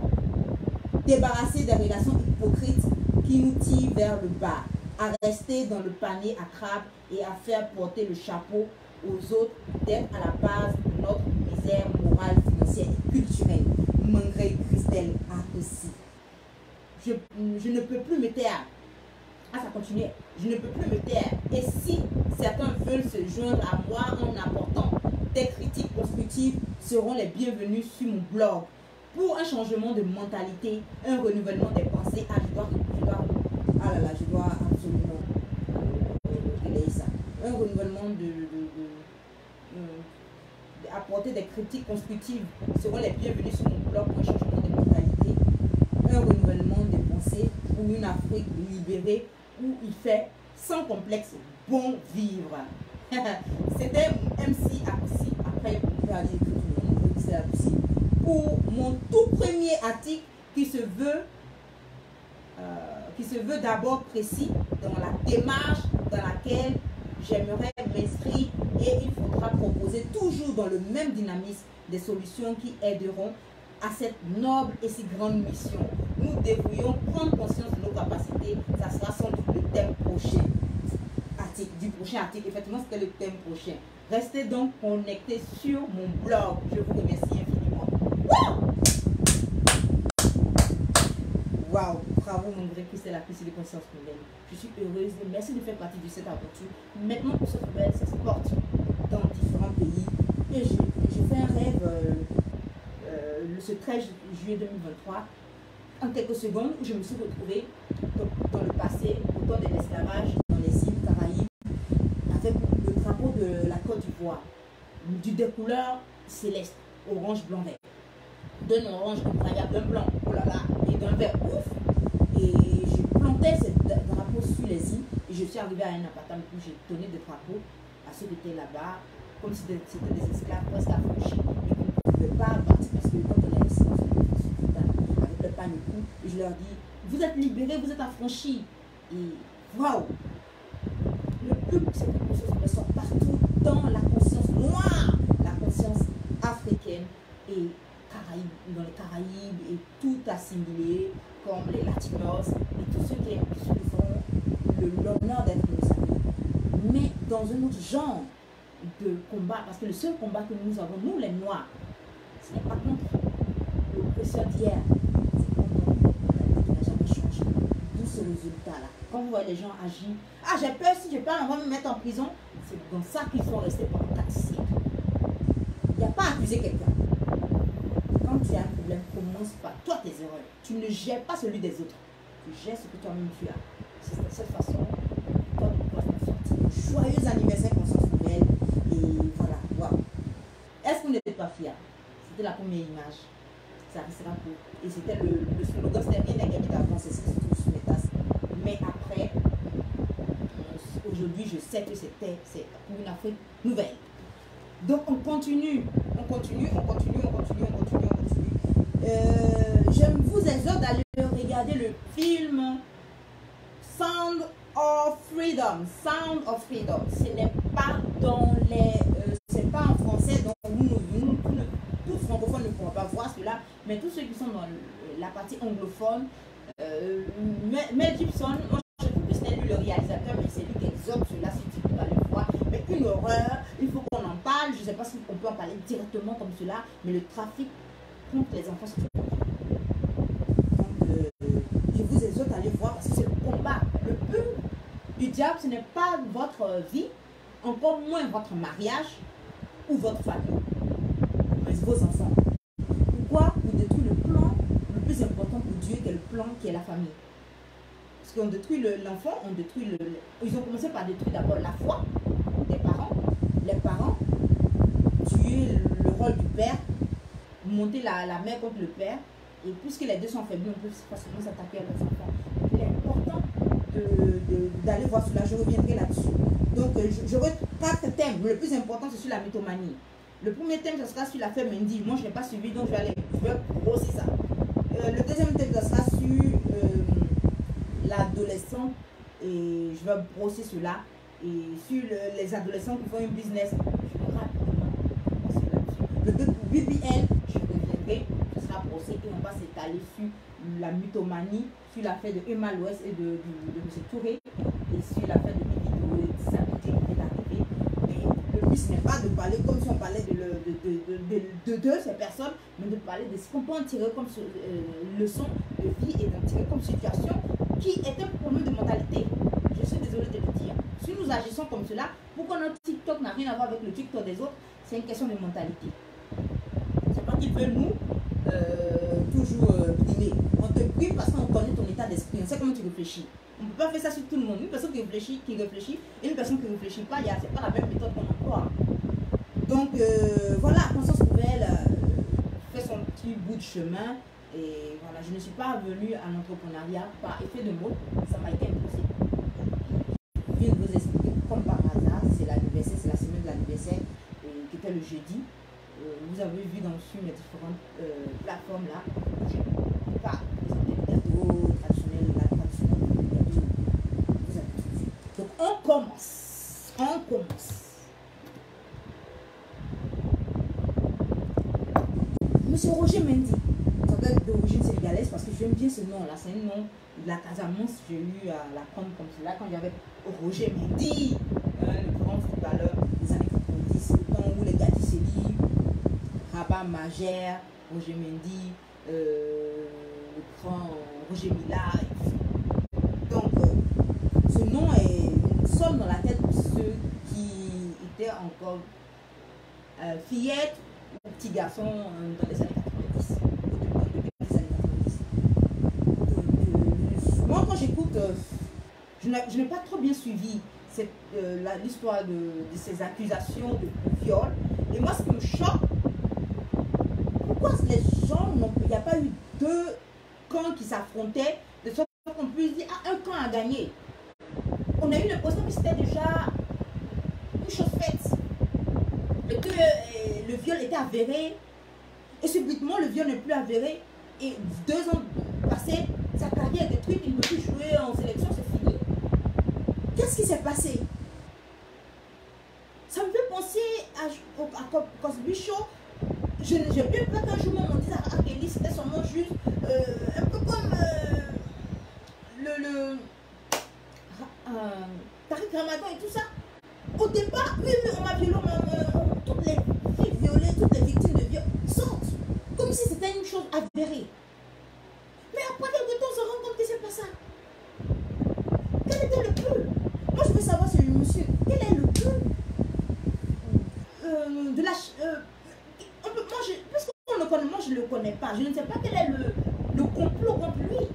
débarrassée des relations hypocrites qui nous tirent vers le bas, à rester dans le panier à crabe et à faire porter le chapeau aux autres, d'être à la base de notre misère morale, financière et culturelle. Malgré Christelle a aussi. Je ne peux plus me taire. Ah, ça continuait. Je ne peux plus me taire. Et si certains veulent se joindre à moi en apportant des critiques constructives, seront les bienvenus sur mon blog. Pour un changement de mentalité, un renouvellement des pensées, je dois absolument relayer ça. Un renouvellement apporter des critiques constructives seront les bienvenus sur mon blog pour un changement de mentalité, un renouvellement des pensées pour une Afrique libérée où il fait sans complexe bon vivre. C'était MC Akoussi, après pour mon tout premier article qui se veut d'abord précis dans la démarche dans laquelle j'aimerais m'inscrire, et il faudra proposer toujours dans le même dynamisme des solutions qui aideront à cette noble et si grande mission. Nous devrions prendre conscience de nos capacités. Ça sera sans doute le thème prochain article, du prochain article. Effectivement, c'était le thème prochain. Restez donc connectés sur mon blog. Je vous remercie infiniment. Waouh! Bravo mon vrai Christelle, la prise de conscience nouvelle. Je suis heureuse. Merci de faire partie de cette aventure. Maintenant, pour ce nouvelle, ça se porte dans différents pays. Et j'ai fait un rêve ce 13 juillet 2023, en quelques secondes, où je me suis retrouvée dans le passé, au temps de l'esclavage, dans les îles Caraïbes, avec le drapeau de la Côte d'Ivoire, des couleurs célestes, orange, blanc, vert. D'un orange incroyable, d'un blanc, oh là là, et d'un vert ouf. Et je plantais ce drapeau sur les îles, et je suis arrivée à un appartement où j'ai donné des drapeaux à ceux qui étaient là-bas, comme si c'était des esclaves presque affranchis. Je ne pouvais pas partir parce que quand on est ici, avec le pain et tout, et je leur dis, vous êtes libérés, vous êtes affranchis. Et waouh! Le plus, c'est que les choses me sortent partout dans la conscience noire, la conscience africaine et dans les Caraïbes, et tout assimilé, comme les Latinos et tous ceux qui font l'honneur d'être nos amis. Mais dans un autre genre de combat, parce que le seul combat que nous avons, nous les Noirs, ce n'est pas contre l'oppresseur d'hier, c'est contre l'humanité qui n'a jamais changé. D'où ce résultat-là. Quand vous voyez les gens agir, ah j'ai peur, si je parle, on va me mettre en prison, c'est dans ça qu'ils sont restés pendant 4 siècles. Il n'y a pas à accuser quelqu'un. Quand tu as un problème, commence par toi tes erreurs. Tu ne gères pas celui des autres. Tu gères ce que toi-même tu as. C'est de cette façon que toi tu dois t'en sortir. Joyeux anniversaire Conscience Nouvelle. Et voilà, waouh. Est-ce que vous n'êtes pas fiers? C'était la première image. Ça restera pour. Et c'était le slogan, c'était rien n'est gagné d'avance, c'est ce que je sur mes tasses. Mais après, aujourd'hui, je sais que c'est pour une Afrique nouvelle. Donc on continue. Je vous exhorte d'aller regarder le film Freedom, Sound of Freedom. Ce n'est pas dans les... c'est pas en français, donc tous francophones ne pourront pas voir cela, mais tous ceux qui sont dans la partie anglophone, Mel Gibson, moi je trouve que c'était lui le réalisateur, mais c'est lui qui exhorte cela si tu peux pas le voir. Mais une horreur, il faut qu'on en parle, je ne sais pas si on peut en parler directement comme cela, mais le trafic contre les enfants, c'est donc je vous exhorte à aller voir parce que c'est le combat. Le but du diable, ce n'est pas votre vie, encore moins votre mariage ou votre famille, mais vos enfants. Pourquoi vous détruisez le plan le plus important pour Dieu, qui est le plan qui est la famille? Parce qu'on détruit l'enfant, on détruit ils ont commencé par détruire d'abord la foi des parents, les parents, tuer le rôle du père, monter la mère contre le père, et puisque les deux sont faiblis, on peut facilement s'attaquer à leurs enfants. Il est important d'aller voir cela, je reviendrai là-dessus. Donc, j'aurai 4 thèmes. Le plus important, c'est sur la mythomanie. Le premier thème, ce sera sur l'affaire Mendy. Moi, je n'ai pas suivi, donc je vais brosser ça. Le deuxième thème, ce sera sur l'adolescent, et je vais brosser cela. Et sur les adolescents qui font un business, je vais rapidement brosser là-dessus. Le BBL, je reviendrai, ce sera brossé, et on va s'étaler sur la mythomanie, sur l'affaire de Emma Louest et de M. Touré, et sur l'affaire de Bibido et de Sabité qui est arrivée. Mais le but, ce n'est pas de parler comme si on parlait de ces personnes, mais de parler de ce qu'on peut en tirer comme leçon de vie et d'en tirer comme situation qui est un problème de mentalité. Je suis désolée de le dire. Si nous agissons comme cela, pourquoi notre TikTok n'a rien à voir avec le TikTok des autres? C'est une question de mentalité. C'est pas qu'ils veulent nous toujours primer. On te prive parce qu'on connaît ton état d'esprit, on sait comment tu réfléchis. On ne peut pas faire ça sur tout le monde. Une personne qui réfléchit et une personne qui ne réfléchit pas, c'est pas la même méthode qu'on emploie. Donc voilà, Conscience Nouvelle fait son petit bout de chemin. Et voilà, je ne suis pas venue à l'entrepreneuriat par effet de mots, ça m'a été impossible. Je viens de vous expliquer comme par hasard, c'est l'anniversaire, c'est la semaine de l'anniversaire qui était le jeudi. Vous avez vu sur mes différentes plateformes là, je ne pas présenter le gâteau traditionnel, la traditionnelle, le gâteau, vous avez tout vu. Donc on commence, Monsieur Roger Mendy, ça doit être d'origine sénégalaise parce que j'aime bien ce nom là, c'est un nom de la Casamance, j'ai eu à l'apprendre comme cela quand il y avait Roger Mendy, le grand footballeur des années 90, le temps où les gars disent Rabat Magère, Roger Mendy, le grand Roger Mila. Donc, ce nom sonne dans la tête de ceux qui étaient encore fillettes ou petits garçons dans les années 90. Depuis les années 90. Moi, quand j'écoute, je n'ai pas trop bien suivi l'histoire de ces accusations de viol. Et moi, ce qui me choque, pourquoi les gens, il n'y a pas eu 2 camps qui s'affrontaient, de sorte qu'on puisse dire, ah, un camp a gagné. On a eu l'impression que c'était déjà une chose faite. Et que le viol était avéré. Et subitement, le viol n'est plus avéré. Et 2 ans passés, sa carrière est détruite, il ne peut plus jouer en sélection, c'est fini. Qu'est-ce qui s'est passé? Ça me fait penser à Cosby Show. J'ai bien peur qu'un jour on dise à Kelly, c'était seulement juste un peu comme Tariq Ramadan et tout ça. Au départ, oui, on m'a violé, toutes les filles violées, toutes les victimes de viol sortent. Comme si c'était une chose avérée. Mais après quelque temps, on se rend compte que c'est pas ça. Quel était le but? Moi, je veux savoir, c'est le monsieur, quel est le but de la... parce qu'on le connaît, moi je ne le connais pas. Je ne sais pas quel est le complot contre lui.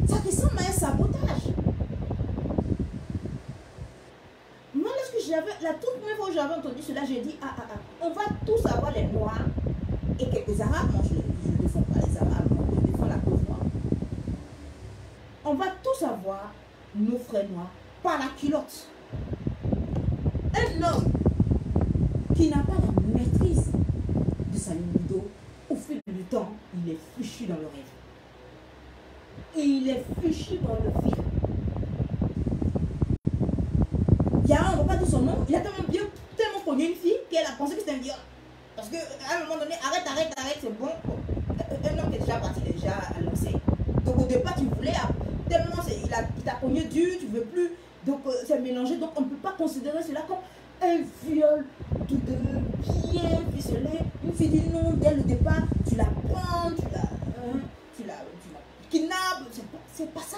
Ça ressemble à un sabotage. Moi, la toute première fois où j'avais entendu cela, j'ai dit, on va tous avoir les noirs et quelques arabes. Moi, je ne défends pas les arabes, moi, je défends la cause noire. On va tous avoir nos frères noirs par la culotte. Un homme qui n'a pas la maîtrise de sa libido, au fil du temps, il est fichu dans le rêve. Il est fichu dans le film. Il y a un, on ne va pas dire son nom, il a tellement connu une fille qu'elle a pensé que c'était un viol. Parce qu'à un moment donné, arrête, c'est bon. Un homme qui est déjà parti, il est déjà lancé. Donc au départ, tu voulais, tellement il t'a cogné dur, tu ne veux plus. Donc c'est mélangé. Donc on ne peut pas considérer cela comme un viol tout de bien ficelé. Une fille dit non, dès le départ, tu la prends, tu la kidnappes. C'est pas ça.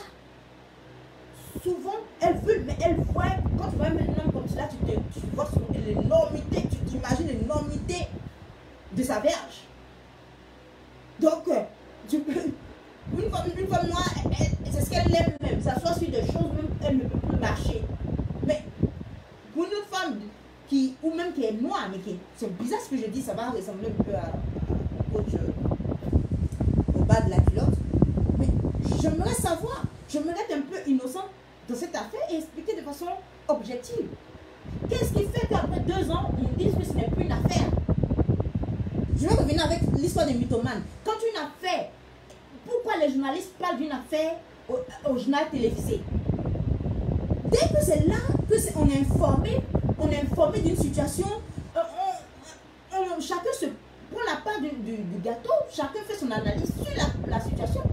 Souvent, elles veulent, mais elles voient, quand tu vois un homme comme cela, tu vois l'énormité, tu t'imagines l'énormité de sa verge. Donc, une femme noire, c'est ce qu'elle aime même, s'assoit sur des choses, même elle ne peut plus marcher. Mais pour une femme ou même qui est noire, mais c'est bizarre ce que je dis, ça va ressembler un peu à coach au bas de la culotte. Mais j'aimerais savoir, j'aimerais être un peu innocent dans cette affaire et expliquer de façon objective. Qu'est-ce qui fait qu'après 2 ans, on dise que ce n'est plus une affaire? Je vais revenir avec l'histoire des mythomanes. Quand une affaire, pourquoi les journalistes parlent d'une affaire au journal télévisé? Dès que c'est là qu'on est informé d'une situation, chacun se prend la part du gâteau, chacun fait son analyse sur la situation.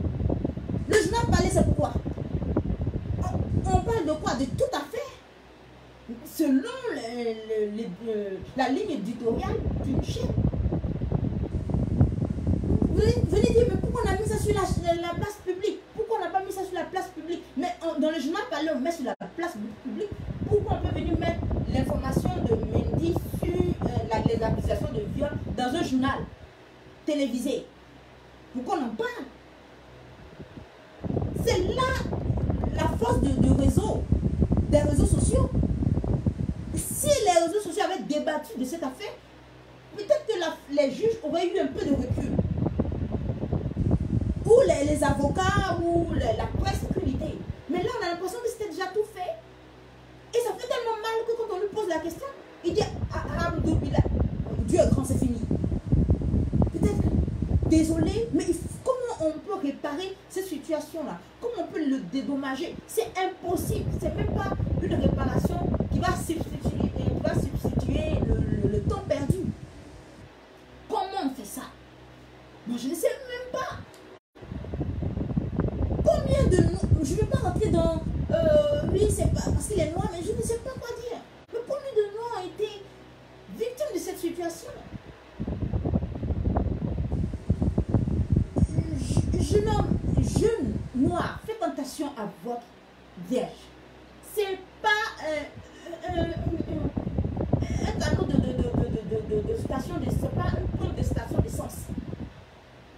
Le journal parlait, c'est pourquoi? On parle de quoi? De toute affaire selon la ligne éditoriale d'une chaîne. Venez dire, mais pourquoi on a mis ça sur la place publique? Pourquoi on n'a pas mis ça sur la place publique? Mais dans le journal parlé, on met sur la place publique. Pourquoi on peut venir mettre l'information de Mendy sur les accusations de viol dans un journal télévisé? Pourquoi on en parle? C'est là la force des réseaux sociaux. Si les réseaux sociaux avaient débattu de cette affaire, peut-être que les juges auraient eu un peu de recul. Ou les avocats, ou la presse l'idée. Mais là, on a l'impression que c'était déjà tout fait. Et ça fait tellement mal que quand on lui pose la question, il dit Dieu est grand, c'est fini. Peut-être que, désolé, mais comment on peut réparer cette situation-là? Comment on peut le dédommager? C'est impossible. C'est même pas une réparation qui va substituer le temps perdu. Comment on fait ça? Moi, je ne sais même pas. Combien de noms? Je ne vais pas rentrer dans oui, c'est pas parce qu'il est noir, mais je ne sais pas quoi dire. Mais combien de noirs ont été victimes de cette situation? Jeune noir, faites attention à votre verge. C'est pas un canot de station, c'est pas un point de station d'essence.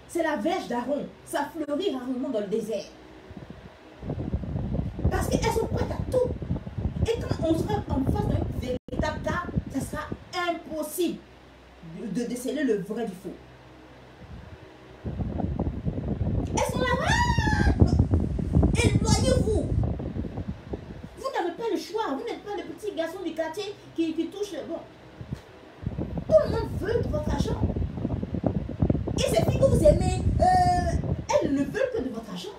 C'est la verge d'Aaron. Ça fleurit rarement dans le désert. Parce qu'elles sont prêtes à tout. Et quand on sera en face d'un véritable cas, ça sera impossible de déceler le vrai du faux. Elles sont là. Éloignez-vous. Vous n'avez pas le choix. Vous n'êtes pas le petit garçon du quartier qui touche le bon. Tout le monde veut de votre argent. Et ces filles que vous aimez, elles ne veulent que de votre argent.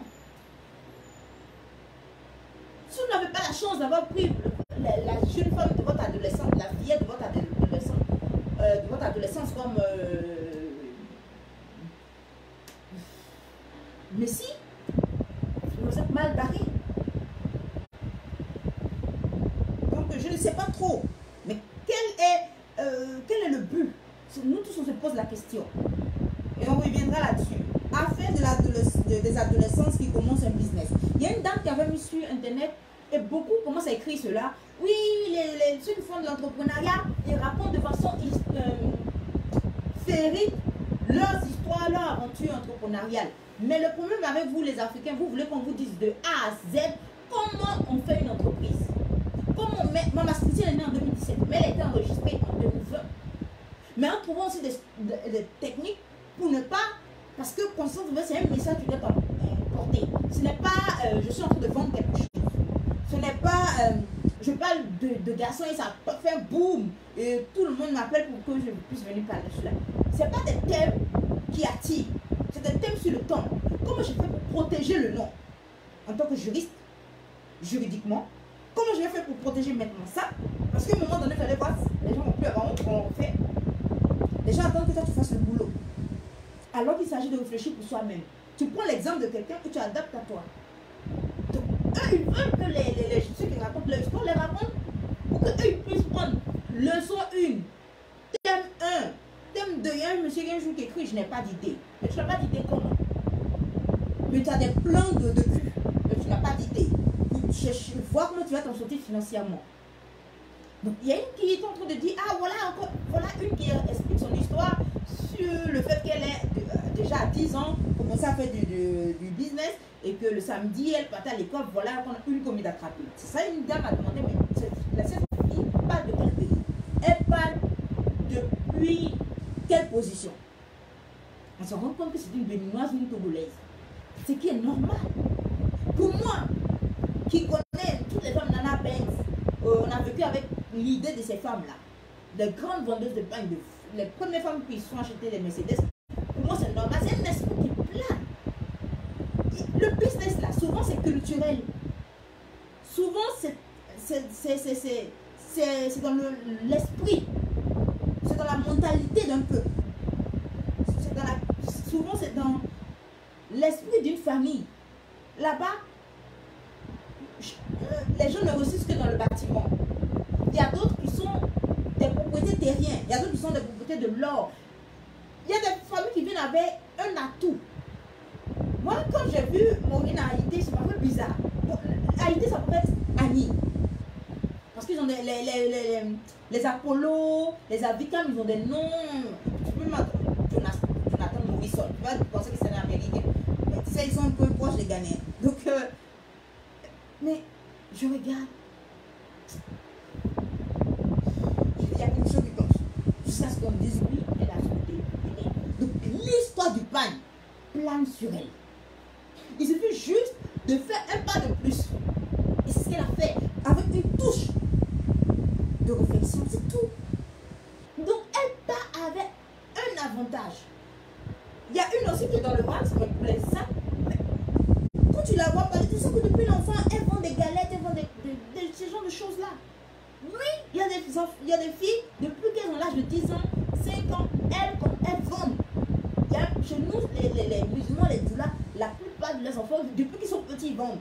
Si vous n'avez pas la chance d'avoir pris la jeune femme de votre adolescence, la fillette de votre adolescence comme Messi, vous êtes mal barré. Donc je ne sais pas trop, mais quel est le but? Nous tous on se pose la question. Et on reviendra là-dessus. Affaire des adolescents qui commencent un business. Il y a une dame qui avait mis sur internet et beaucoup commencent à écrire cela. Oui, ceux qui font de l'entrepreneuriat, ils racontent de façon féerique leurs histoires, leurs aventures entrepreneuriales. Mais le problème avec vous les Africains, vous voulez qu'on vous dise de A à Z comment on fait une entreprise. Comment on met... Maman Cynthia est née en 2017, mais elle a été enregistrée en 2020. Mais en trouvant aussi des techniques pour ne pas... Parce que conscience, c'est un message que tu dois porter. Ce n'est pas je suis en train de vendre quelque chose. Ce n'est pas je parle de garçons et ça fait un boom et tout le monde m'appelle pour que je puisse venir parler de cela. Ce n'est pas des thèmes qui attirent. C'est des thèmes sur le temps. Comment je fais pour protéger le nom en tant que juriste, juridiquement, Comment je vais faire pour protéger maintenant ça? Parce qu'à un moment donné, j'allais voir, les gens vont plus avoir honte, on fait. Les gens attendent que toi tu fasses le boulot. Alors qu'il s'agit de réfléchir pour soi-même. Tu prends l'exemple de quelqu'un et tu adaptes à toi. Donc, eux, ils veulent que ceux qui racontent leur histoire les racontent pour qu'eux ils puissent prendre leçon 1, thème 1, thème 2. Il y a un monsieur qui un jour qui écrit: je n'ai pas d'idée. Mais tu n'as pas d'idée comment? Mais tu as des plans de cul. Mais tu n'as pas d'idée. Je vois comment tu vas t'en sortir financièrement. Donc il y a une qui est en train de dire: ah voilà une qui explique son histoire sur le fait qu'elle est déjà à 10 ans, commençait à faire du business et que le samedi elle partait à l'école, voilà une commis d'attraper. C'est ça, une dame a demandé: mais cette fille parle de quel pays? Elle parle depuis quelle position? On se rend compte que c'est une béninoise ou une togolaise. Ce qui est normal. Pour moi, qui connais toutes les femmes Nana Banks, on a vécu avec l'idée de ces femmes-là, les grandes vendeuses de pain, les premières femmes qui sont achetées des Mercedes. Pour moi, c'est normal, c'est un esprit qui plane. Le business, là, souvent, c'est culturel. Souvent, c'est dans l'esprit, c'est dans la mentalité d'un peuple. Souvent, c'est dans l'esprit d'une famille. Là-bas, les gens ne réussissent que dans le bâtiment. Il y a d'autres qui sont des propriétés terriennes. Il y a d'autres qui sont des propriétés de l'or. Il y a des familles qui viennent avec un atout. Moi, quand j'ai vu Maureen à Haïti, c'est un peu bizarre. Haïti, ça peut être Annie. Parce qu'ils ont les Apollo, les Avicam, ils ont des noms. Tu peux m'attendre Jonathan Morrison. Tu vas penser que c'est un Américain. Mais tu sais, ils sont un peu proches des Ghanéens. Donc, mais je regarde. Il y a quelque chose qui cloche. Jusqu'à ce qu'on me dise: oui, elle a sauté. Donc, l'histoire du pain plane sur elle. Il suffit juste de faire un pas de plus. Et c'est ce qu'elle a fait. Avec une touche de réflexion, c'est tout. Donc, elle part avec un avantage. Il y a une aussi qui est dans le Bronx, mais pour les ça. Quand tu la vois parler, tu sais que depuis l'enfant, elle vend des galettes, elle vend ce genre de choses-là. Oui, il y a des filles, depuis qu'elles ont l'âge de 10 ans, 5 ans, elles vendent. Chez nous, les musulmans, les doulas, la plupart de leurs enfants, depuis qu'ils sont petits, ils vendent.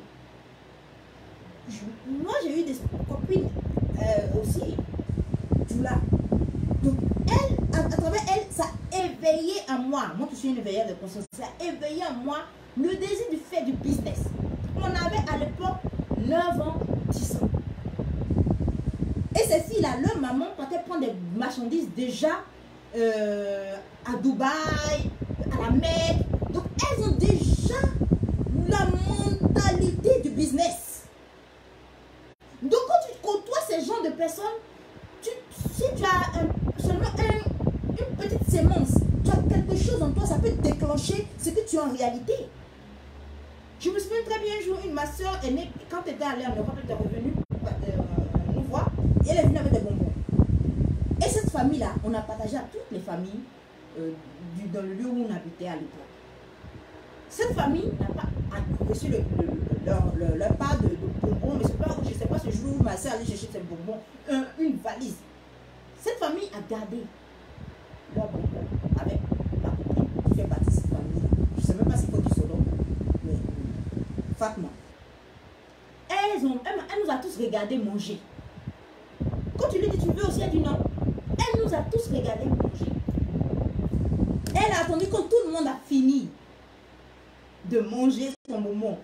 Moi, j'ai eu des copines aussi, doulas. Donc, à travers elle, ça a éveillé en moi, qui suis une éveillère de conscience, ça a éveillé en moi le désir de faire du business. On avait à l'époque 9 ans, 10 ans. Et ces filles-là, leur maman partait prendre des marchandises déjà à Dubaï, à la Mecque. Donc, elles ont déjà la mentalité du business. Donc, quand tu côtoies ces genres de personnes, si tu as seulement une petite sémence, tu as quelque chose en toi, ça peut déclencher ce que tu as en réalité. Je me souviens très bien un jour, ma soeur est née, quand elle était allée en Europe, elle était revenue nous voir, et elle est venue avec des bonbons. Et cette famille-là, on a partagé à toutes les familles dans le lieu où on habitait à l'époque. Cette famille n'a pas reçu leur part de bonbons, mais je ne sais pas ce jour où ma soeur allait chercher ses bonbons, une valise. Cette famille a gardé leurs bonbons avec ma copine qui fait partie de cette famille. Je ne sais même pas c'est quoi du solo, mais Fatma. Elle nous a tous regardé manger. Quand tu lui dis tu veux aussi, elle dit non. Elle nous a tous regardé manger. Elle a attendu quand tout le monde a fini de manger son bonbon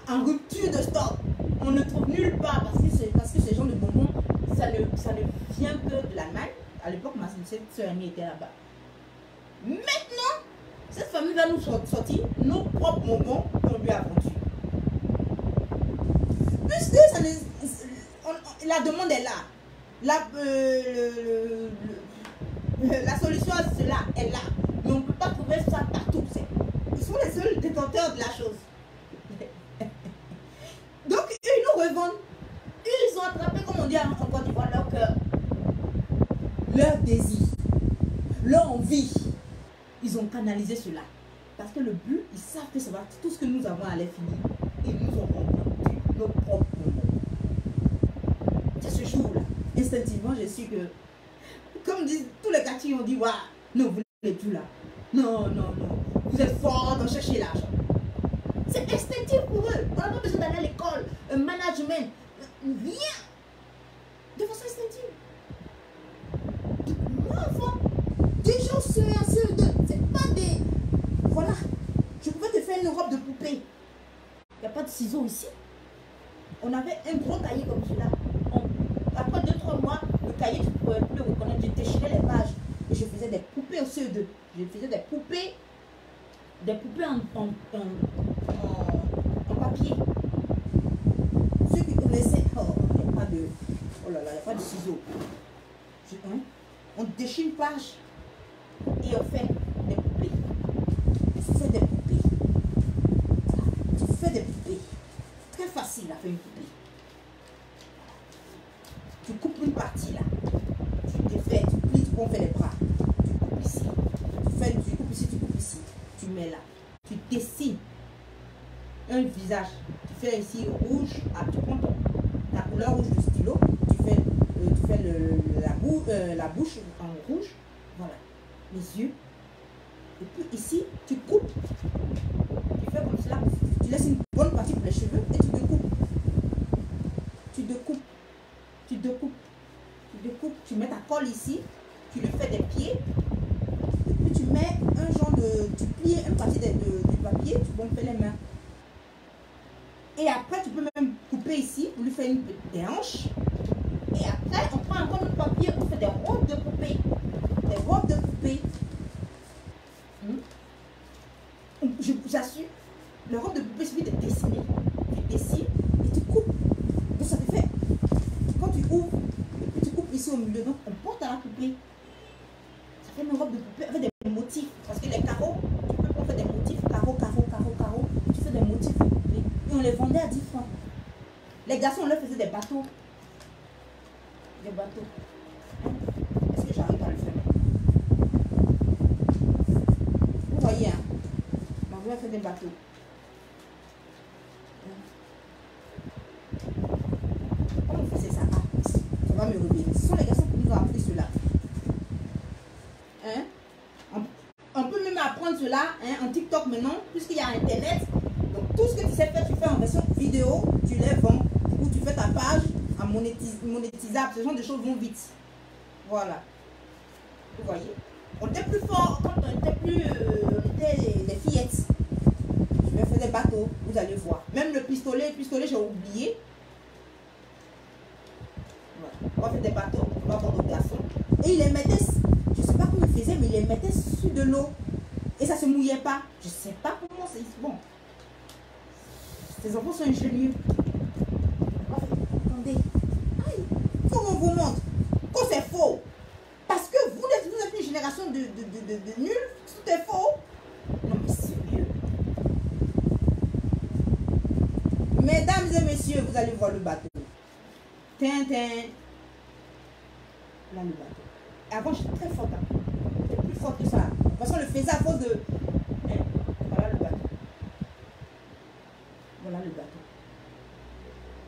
en rupture de stock. On ne trouve nulle part parce que ce genre de bonbons, ça ne vient que de l'Allemagne. À l'époque, ma soeur amie était là-bas. Maintenant, cette famille va nous sortir nos propres bonbons qu'on lui a vendus. Puisque la demande est là. La solution à cela est là. Mais on ne peut pas trouver ça partout. Ils sont les seuls détenteurs de la chose. Donc, ils nous revendent. Ils ont attrapé, comme on dit en Côte d'Ivoire, leur cœur. Leur désir. Leur envie. Ils ont canalisé cela. Parce que le but, ils savent que ça va, tout ce que nous avons allait finir. Ils nous ont vendu nos propres moments. instinctivement, je suis que, comme disent tous les quartiers, on dit, waouh, non, vous n'êtes plus là. Non, non, non. Vous êtes fort dans chercher l'argent. C'est instinctif pour eux. On n'a pas besoin d'aller à l'école, un management, rien. De façon instinctive. Moi, enfant, déjà CE1, CE2, c'est pas des... Voilà. Je pouvais te faire une robe de poupée. Il n'y a pas de ciseaux ici. On avait un gros cahier comme celui-là. Après 2-3 mois, le cahier, tu ne pouvais plus le reconnaître. Je déchirais les pages. Et je faisais des poupées au CE2. Je faisais des poupées en papier. Ceux qui connaissaient, oh, il n'y a pas de... Oh là là, il n'y a pas de ciseaux. On déchire une page et on fait des poupées. Tu fais des poupées. Tu fais des poupées. Très facile à faire une poupée. Tu coupes une partie là. Tu défais, tu plies, tu peux faire les bras. Tu coupes ici. Tu coupes ici, tu coupes ici. Tu mets là. Tu dessines un visage. Tu fais ici rouge. Ah, tu prends la couleur rouge du stylo. Tu fais la bouche en rouge. Voilà. Les yeux. Et puis ici, tu coupes. Tu fais comme cela. Tu laisses une bonne partie pour les cheveux et tu découpes. Tu découpes. Tu découpes. Tu découpes. Tu mets ta colle ici. Tu lui fais des pieds. Et puis tu mets un genre de... Tu plies une partie du papier. Tu peux me faire les mains. Et après, tu peux même couper ici pour lui faire des hanches. Et après, on prend encore notre papier pour faire des robes de poupée. Des robes de poupée. J'assure, le robe de poupée suffit de dessiner. Tu dessines et tu coupes. Donc ça te fait. Quand tu ouvres, tu coupes ici au milieu. Donc on porte à la poupée. Ça fait une robe de poupée avec des motifs. Parce que les carreaux, tu peux faire des motifs. Carreaux, carreaux, carreaux, carreaux. Tu fais des motifs de poupée. Et on les vendait à 10 francs. Les garçons, on leur faisait des bateaux. Des bateaux. Est-ce que j'arrive à le faire? Vous voyez, hein? On va faire des bateaux. Comment on faisait ça? Ah, ça va me revenir. Ce sont les garçons qui nous ont appris cela. Hein? On peut même apprendre cela, hein, en TikTok maintenant, puisqu'il y a Internet. Donc tout ce que tu sais faire, tu fais en version vidéo, tu les vends, ou tu fais ta page en monétisable. Ce genre de choses vont vite. Voilà. Vous voyez? On était plus fort quand on était des fillettes. Je vais faire des bateaux, vous allez voir. Même le pistolet j'ai oublié. Voilà. On va faire des bateaux, on va vendre aux garçons. Et il les mettait, je ne sais pas comment il faisait, mais il les mettait sur de l'eau. Et ça ne se mouillait pas. Je ne sais pas comment c'est. Bon. Ces enfants sont ingénieux. Attendez. Aïe. Faut qu'on vous montre que c'est faux. Parce que vous êtes une génération de nuls. Tout est faux. Non mais sérieux. Mesdames et messieurs, vous allez voir le bateau. Tintin. Là le bateau. Et avant j'étais très forte. J'étais plus forte que ça. Parce qu'on le faisait à cause de... Voilà le bateau. Voilà le bateau.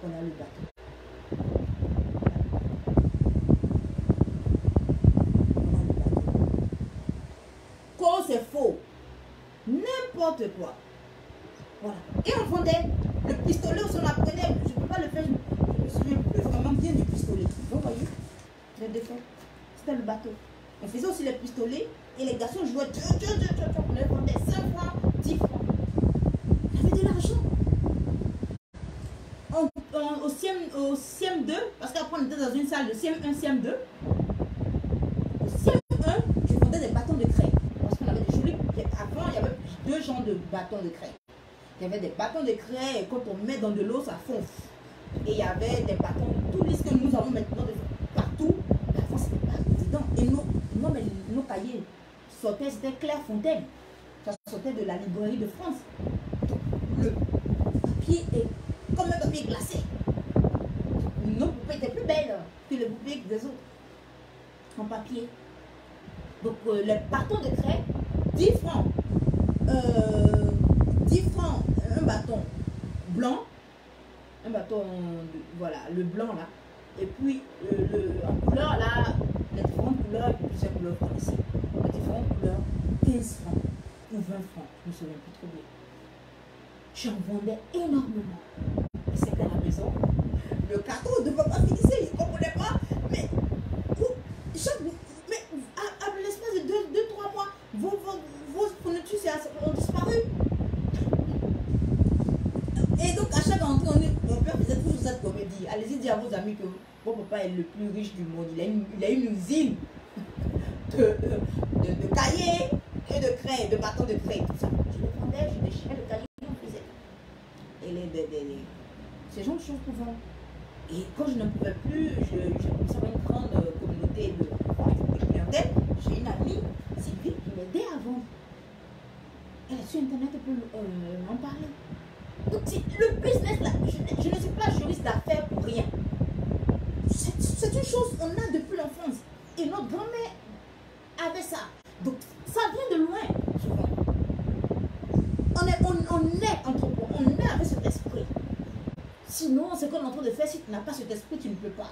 Voilà le bateau. Quand c'est faux. N'importe quoi. Voilà. Et on vendait le pistolet, on apprenait. Je ne peux pas le faire. Je me souviens plus vraiment bien du pistolet. Vous voyez, les défauts. C'était le bateau. On faisait aussi les pistolets et les garçons jouaient. On les vendait 5 francs, 10 francs. Il y avait de l'argent. Au CM2, parce qu'après on était dans une salle de CM1, CM2. Au CM1, je vendais des bâtons de craie. Parce qu'on avait des jolis. Avant, il y avait 2 genres de bâtons de craie. Il y avait des bâtons de craie et quand on met dans de l'eau, ça fond. Et il y avait des bâtons de tous les que nous avons maintenant partout. Mais avant, c'était pas évident. Et nos cahiers sortaient, c'était Clairefontaine. Ça sortait de la librairie de France. Donc, le papier est comme un papier glacé. Nos poupées étaient plus belles que les poupées des autres en papier. Donc les bâtons de craie, 10 francs. 10 francs, un bâton blanc. Un bâton, voilà, le blanc là. Et puis, en couleur, là, les différentes couleurs, il y a plusieurs couleurs ici. Les différentes couleurs, 15 francs ou 20 francs, je ne me souviens plus trop bien. J'en vendais énormément. Et c'était à la maison. Le carton ne devait pas finir, il ne comprenait pas. Mais, à l'espace de 2-3 mois, vos fournitures ont disparu. Et donc, à chaque entrée, mon père faisait toujours cette comédie. Allez-y dire à vos amis que mon papa est le plus riche du monde. Il a une usine de cahiers et de craie, de bâtons de craie, tout ça. Je le vendais, je déchirais le cahier, on faisait. Et ces gens de choses pour vendre. Et quand je ne pouvais plus, j'ai commencé à avoir une grande communauté de clientèle. J'ai une amie, Sylvie, qui m'aidait à vendre. Elle est sur Internet, elle peut en parler. Donc, le business là, je ne suis pas juriste d'affaires pour rien. C'est une chose qu'on a depuis l'enfance. Et notre grand-mère avait ça. Donc, ça vient de loin, souvent. On est entrepreneur, on est avec cet esprit. Sinon, ce qu'on est en train de faire, si tu n'as pas cet esprit, tu ne peux pas.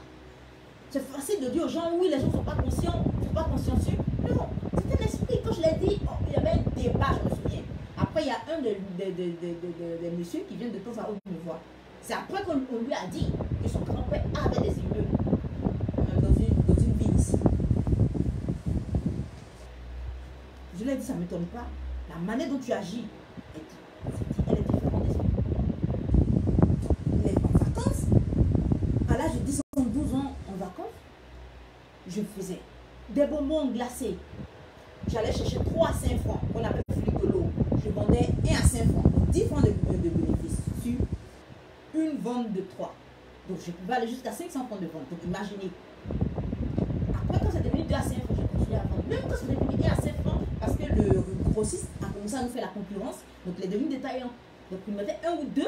C'est facile de dire aux gens, oui, les gens ne sont pas conscients, ne sont pas consciencieux. Non, c'est un esprit. Quand je l'ai dit, il y avait un débat, je me souviens. Après, il y a un des messieurs qui vient de temps à autre me voir. C'est après qu'on lui a dit que son grand-père avait des immeubles dans une ville ici. Je lui ai dit, ça ne m'étonne pas. La manière dont tu agis, elle est différente des autres. Mais en vacances, à l'âge de 10 ans, 12 ans, en vacances, je faisais des bonbons glacés. J'allais chercher 3 à 5 francs. On appelle frigolo. Je vendais 1 à 5 francs. Donc 10 francs de bénéfice sur une vente de 3. Donc je pouvais aller jusqu'à 500 francs de vente. Donc imaginez. Après, quand c'est devenu 2 à 5 francs, j'ai continué à vendre. Même quand c'est devenu 1 à 5 francs, parce que le grossiste a commencé à nous faire la concurrence. Donc il est devenu détaillant. Donc il mettait 1 ou 2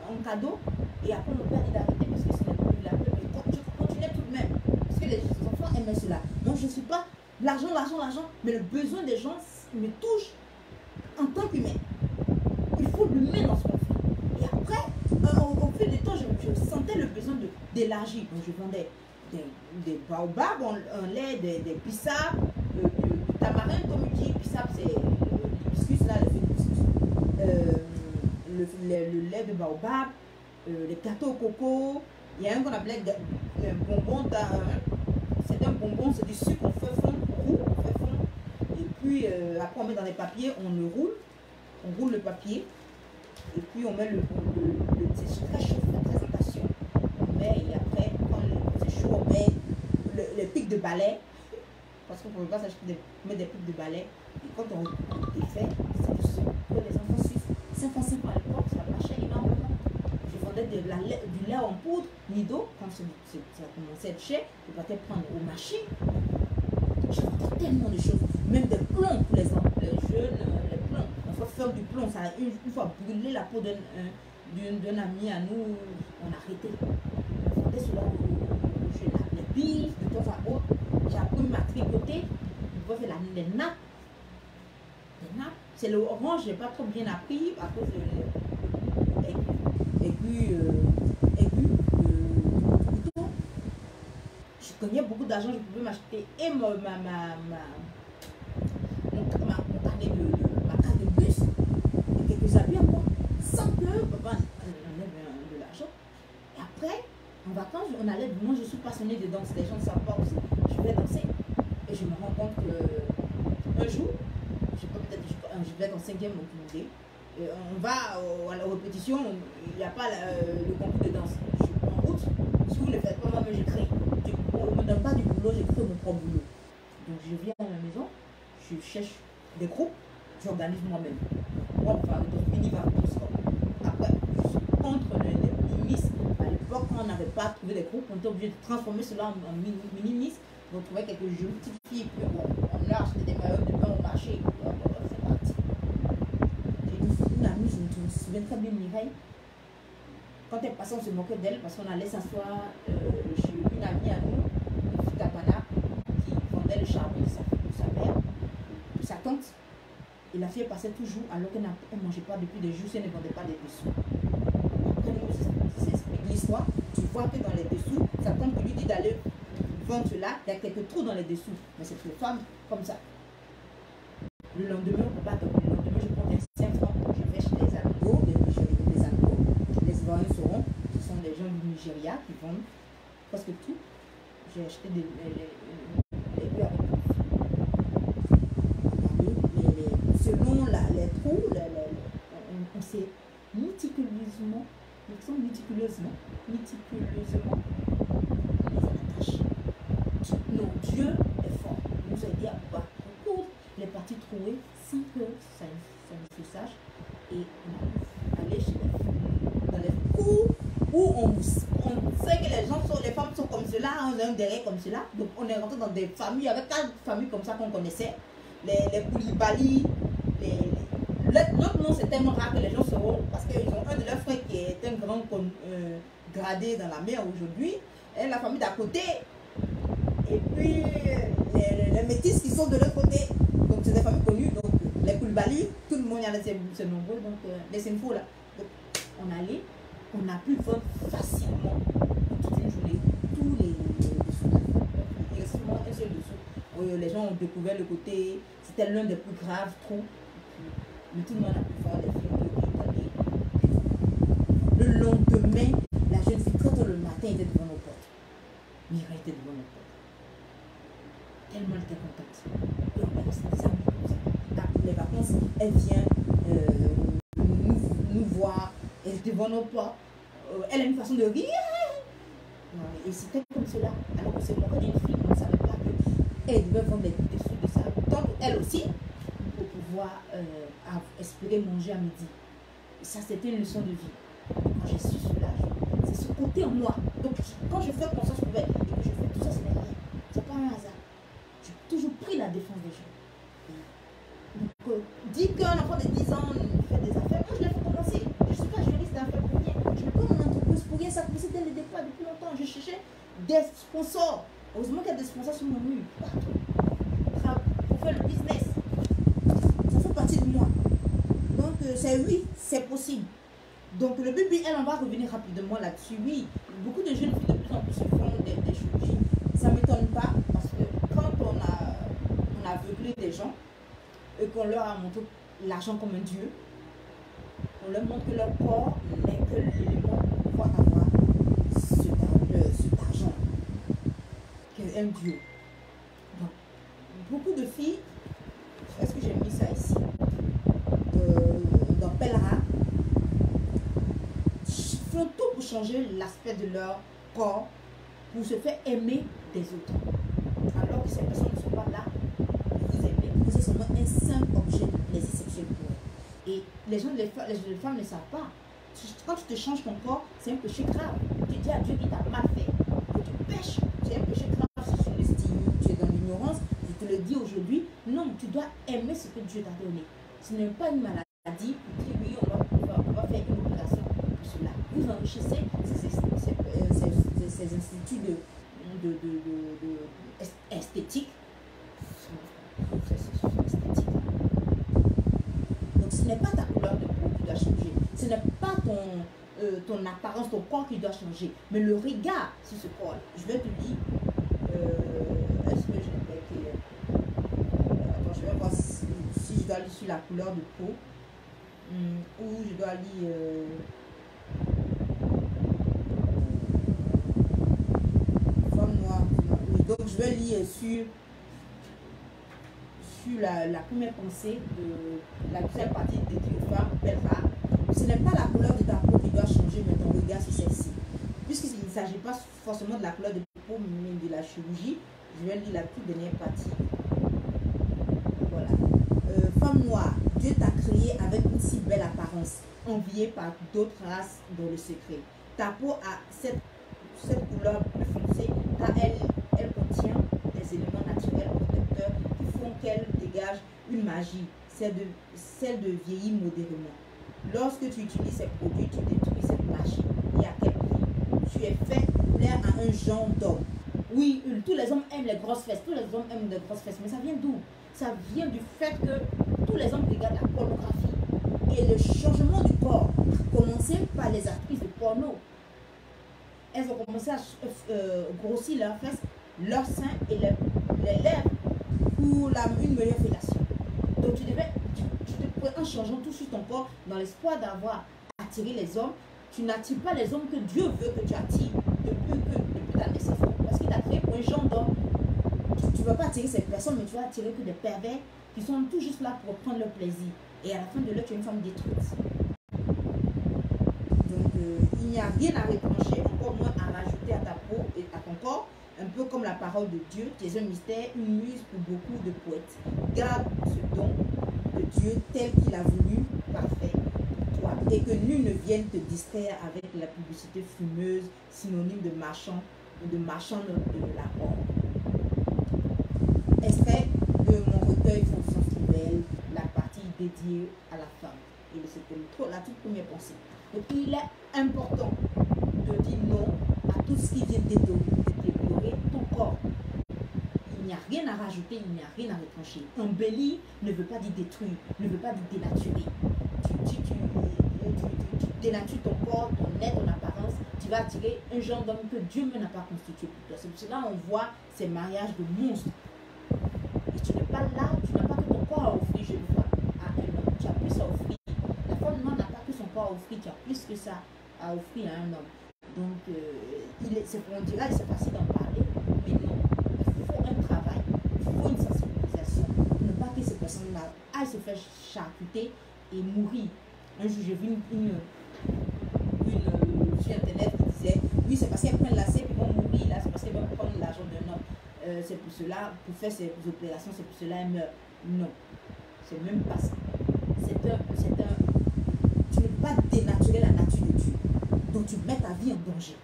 en cadeau. Et après, mon père dit d'arrêter parce que ce n'est plus la peine. Mais je continuais tout de même. Parce que les enfants aimaient cela. Donc je ne suis pas l'argent, mais le besoin des gens me touche en tant qu'humain. Il faut l'humain dans ce qu'on fait. Et après, au fil du temps, je sentais le besoin d'élargir. Donc je vendais des baobabs en lait, des bissap, du tamarin, comme il dit. Bissap, c'est l'hibiscus, là, le lait de baobab, les gâteaux au coco. Il y a un qu'on appelait bonbon. C'est un bonbon, c'est du sucre, on fait fondre, on fait fondre. Et puis après on met dans les papiers, on roule le papier. Et puis on met c'est très chaud, faites très attention. On met, et après, quand c'est chaud, on met les pics de balai. Parce qu'on ne peut pas s'acheter mettre des pics de balai. Et quand on défait, c'est du sucre que les enfants suivent. 5 francs à l'époque, ça marchait énormément. Je vendais du lait en poudre, Nido, quand ça commençait à être cher, je partais prendre au marché. Je vendais tellement de choses, même des plombs pour les jeunes, les plombs. On faut faire du plomb, ça, une fois brûler la peau d'un ami à nous, on a arrêté. On vendait cela aux jeunes, les billes, de temps à autre. J'ai appris à tricoter, on pouvait faire les nappes. Les nappes, c'est le orange, je n'ai pas trop bien appris à cause de aigu. Je gagnais beaucoup d'argent, je pouvais m'acheter et ma carte de bus et quelques habits à moi, sans que papa enlève de l'argent. Et après, en vacances, on allait, moi je suis passionnée de danse, les gens ne savent pas aussi. Je vais danser et je me rends compte qu'un jour, je vais être en 5e au Burundi. On va à la répétition, il n'y a pas le concours de danse. Je suis en route, si vous ne le faites pas, moi je crée. On ne me donne pas du boulot, j'ai créé mon propre boulot. Donc je viens à la maison, je cherche des groupes, j'organise moi-même. Moi, on va finir par tout ça. Après, je suis contre les mini-miss. À l'époque, quand on n'avait pas trouvé des groupes, on était obligé de transformer cela en mini-miss. On trouvait quelques jolies petites filles, puis bon, on a acheté des maillots de pain au marché. C'est parti. J'ai une amie, je me souviens très bien, Mireille. Quand elle passait, on se moquait d'elle parce qu'on allait s'asseoir chez une amie à nous, une fille d'Apana, qui vendait le charbon de sa mère, de sa tante. Et la fille passait toujours alors qu'elle ne mangeait pas depuis des jours, si elle ne vendait pas des dessous. Après, nous, c'est l'histoire. tu vois que dans les dessous, ça tombe que lui dit d'aller vendre cela, il y a quelques trous dans les dessous. Mais c'est une femme comme ça. Le lendemain, on ne peut pas dormir. Le lendemain, je prends 25 francs, je vais chez les Ango, les Ango. Les Ivoiriens sauront, ce sont des gens du Nigeria qui vendent presque tout. J'ai acheté les lieux avec selon les trous, on s'est méticuleusement les attache. Non, Dieu est fort. Il nous a aidé à pouvoir recoudre les parties trouées sans que ça ne se sache. Et on a aller chez dans les cours où on sait que les femmes sont comme cela, on a un derrière comme cela. Donc on est rentré dans des familles, avec 4 familles comme ça qu'on connaissait. Les Koulibaly, l'autre nom c'est tellement rare que les gens sauront, parce qu'ils ont un de leurs frères qui est un grand gradé dans la mer aujourd'hui, et la famille d'à côté, et puis les métis qui sont de l'autre côté, donc c'est des familles connues, donc les Koulibaly, tout le monde y a c'est nombreux, donc les infos là. Donc on allait, on a pu vendre facilement toute une journée, tous les dessous. Il reste seulement un seul dessous. Les gens ont découvert le côté, c'était l'un des plus graves trous. Mais tout le monde a pu faire les films de le lendemain, la jeune fille, très tôt le matin, était devant nos portes. Mira était devant nos portes. Tellement elle était contente. Et on va rester des amis comme ça. Les vacances, elle vient nous voir, elle est devant nos portes. Elle a une façon de rire. Et c'était comme cela. Alors que c'est moi d'une fille, on ne savait pas qu'elle devait vendre des dessous de ça. Donc elle aussi, pour pouvoir espérer manger à midi. Et ça, c'était une leçon de vie. Quand j'ai su cela, c'est ce côté en moi. Donc quand je fais conscience nouvelle et que je fais tout ça, ce n'est rien. Ce n'est pas un hasard. J'ai toujours pris la défense des gens. Donc, dit qu'un enfant de 10 ans fait des affaires, moi je l'ai fait commencer. Je ne suis pas juriste d'affaires pour rien. Je ne peux pas mon entreprise pour rien. Ça a commencé dès le départ, depuis longtemps. Je cherchais des sponsors. Heureusement qu'il y a des sponsors sur mon mur. Pour faire le business. Ça fait partie de moi. Donc, c'est oui, c'est possible. Donc, le bébé, elle, on va revenir rapidement là-dessus. Oui, beaucoup de jeunes filles de plus en plus se font des chirurgies. Ça ne m'étonne pas parce que quand on a aveuglé des gens et qu'on leur a montré l'argent comme un dieu, on leur montre que leur corps n'est que l'élément pour pouvoir avoir cet argent, qu'est un dieu. Donc, beaucoup de filles, est-ce que j'ai mis ça ici, dans Pèlerin, font tout pour changer l'aspect de leur corps, pour se faire aimer des autres. Alors que ces personnes ne sont pas là pour vous aimer, vous êtes seulement un simple objet de plaisir sexuel pour eux. Et les femmes ne savent pas. Quand tu te changes ton corps, c'est un péché grave. Tu dis à Dieu qu'il t'a mal fait, que tu pêches, c'est un péché grave. Si tu l'estimes, tu es dans l'ignorance, je te le dis aujourd'hui, non, tu dois aimer ce que Dieu t'a donné. Ce n'est pas une maladie pour dire oui, on va faire une opération pour cela. Vous enrichissez ces instituts esthétique. Donc ce n'est pas ta couleur de peau qui doit changer, ce n'est pas ton apparence, ton corps qui doit changer, mais le regard sur ce corps. Je vais te dire, est-ce que je l'ai attends, je vais voir si je dois aller sur la couleur de peau ou je dois aller femme noire. Donc je vais lire sur la première pensée de la deuxième partie de Théophane Pelra. Ce n'est pas la couleur de ta peau qui doit changer, mais ton regard sur celle-ci. Puisqu'il ne s'agit pas forcément de la couleur de ta peau, mais de la chirurgie, je vais lire la toute dernière partie. Voilà. Femme noire, Dieu t'a créée avec une si belle apparence, enviée par d'autres races dans le secret. Ta peau a cette couleur plus foncée, car elle contient des éléments naturels protecteurs qui font qu'elle dégage une magie, celle de vieillir modérément. Lorsque tu utilises ces produits, tu détruis cette magie. Et à quel prix? Tu es fait pour plaire à un genre d'homme. Oui, tous les hommes aiment les grosses fesses, tous les hommes aiment les grosses fesses, mais ça vient d'où? Ça vient du fait que tous les hommes regardent la pornographie. Et le changement du corps a commencé par les actrices de porno. elles ont commencé à grossir leurs fesses, leurs seins et les lèvres pour une meilleure fellation. Donc tu te prends en changeant tout sur ton corps dans l'espoir d'avoir attiré les hommes. Tu n'attires pas les hommes que Dieu veut que tu attires depuis ta naissance. Parce qu'il t'a créé pour un genre d'homme. Tu ne vas pas attirer ces personnes, mais tu vas attirer que des pervers qui sont tout juste là pour prendre leur plaisir. Et à la fin de l'heure, tu es une femme détruite. Donc, il n'y a rien à retrancher, encore moins à rajouter à ta peau et à ton corps. Un peu comme la parole de Dieu, tu es un mystère, une muse pour beaucoup de poètes. Garde ce don de Dieu tel qu'il a voulu, parfait pour toi. Et que nul ne vienne te distraire avec la publicité fumeuse, synonyme de marchand de la mort. Extrait de mon recueil Conscience Nouvelle, la partie dédiée à la femme. Et c'était la toute première pensée. Donc il est important de dire non à tout ce qui vient détériorer ton corps. Il n'y a rien à rajouter, il n'y a rien à retrancher. Embellir ne veut pas dire détruire, ne veut pas dire dénaturer. Tu dénatures ton corps, ton être, ton apparence, tu vas attirer un genre d'homme que Dieu même n'a pas constitué pour toi. C'est pour cela qu'on voit ces mariages de monstres. Et tu n'es pas là, tu n'as pas que ton corps à offrir, je le vois, à un homme. Tu as plus à offrir. La femme n'a pas que son corps à offrir, tu as plus que ça à offrir à un homme. Donc, on dirait que c'est facile d'en parler, mais non. Il faut un travail, il faut une sensibilisation. Ne pas que ces personnes-là aillent se faire charcuter et mourir. Un jour, j'ai vu une sur Internet qui disait, oui, c'est parce qu'elles prennent la CEP, ils vont mourir, là, c'est parce qu'elles vont prendre l'argent d'un homme. C'est pour cela, pour faire ces opérations, c'est pour cela qu'elles meurent. Non, c'est même pas ça. Tu ne peux pas dénaturer la nature de Dieu. Donc tu mets ta vie en danger.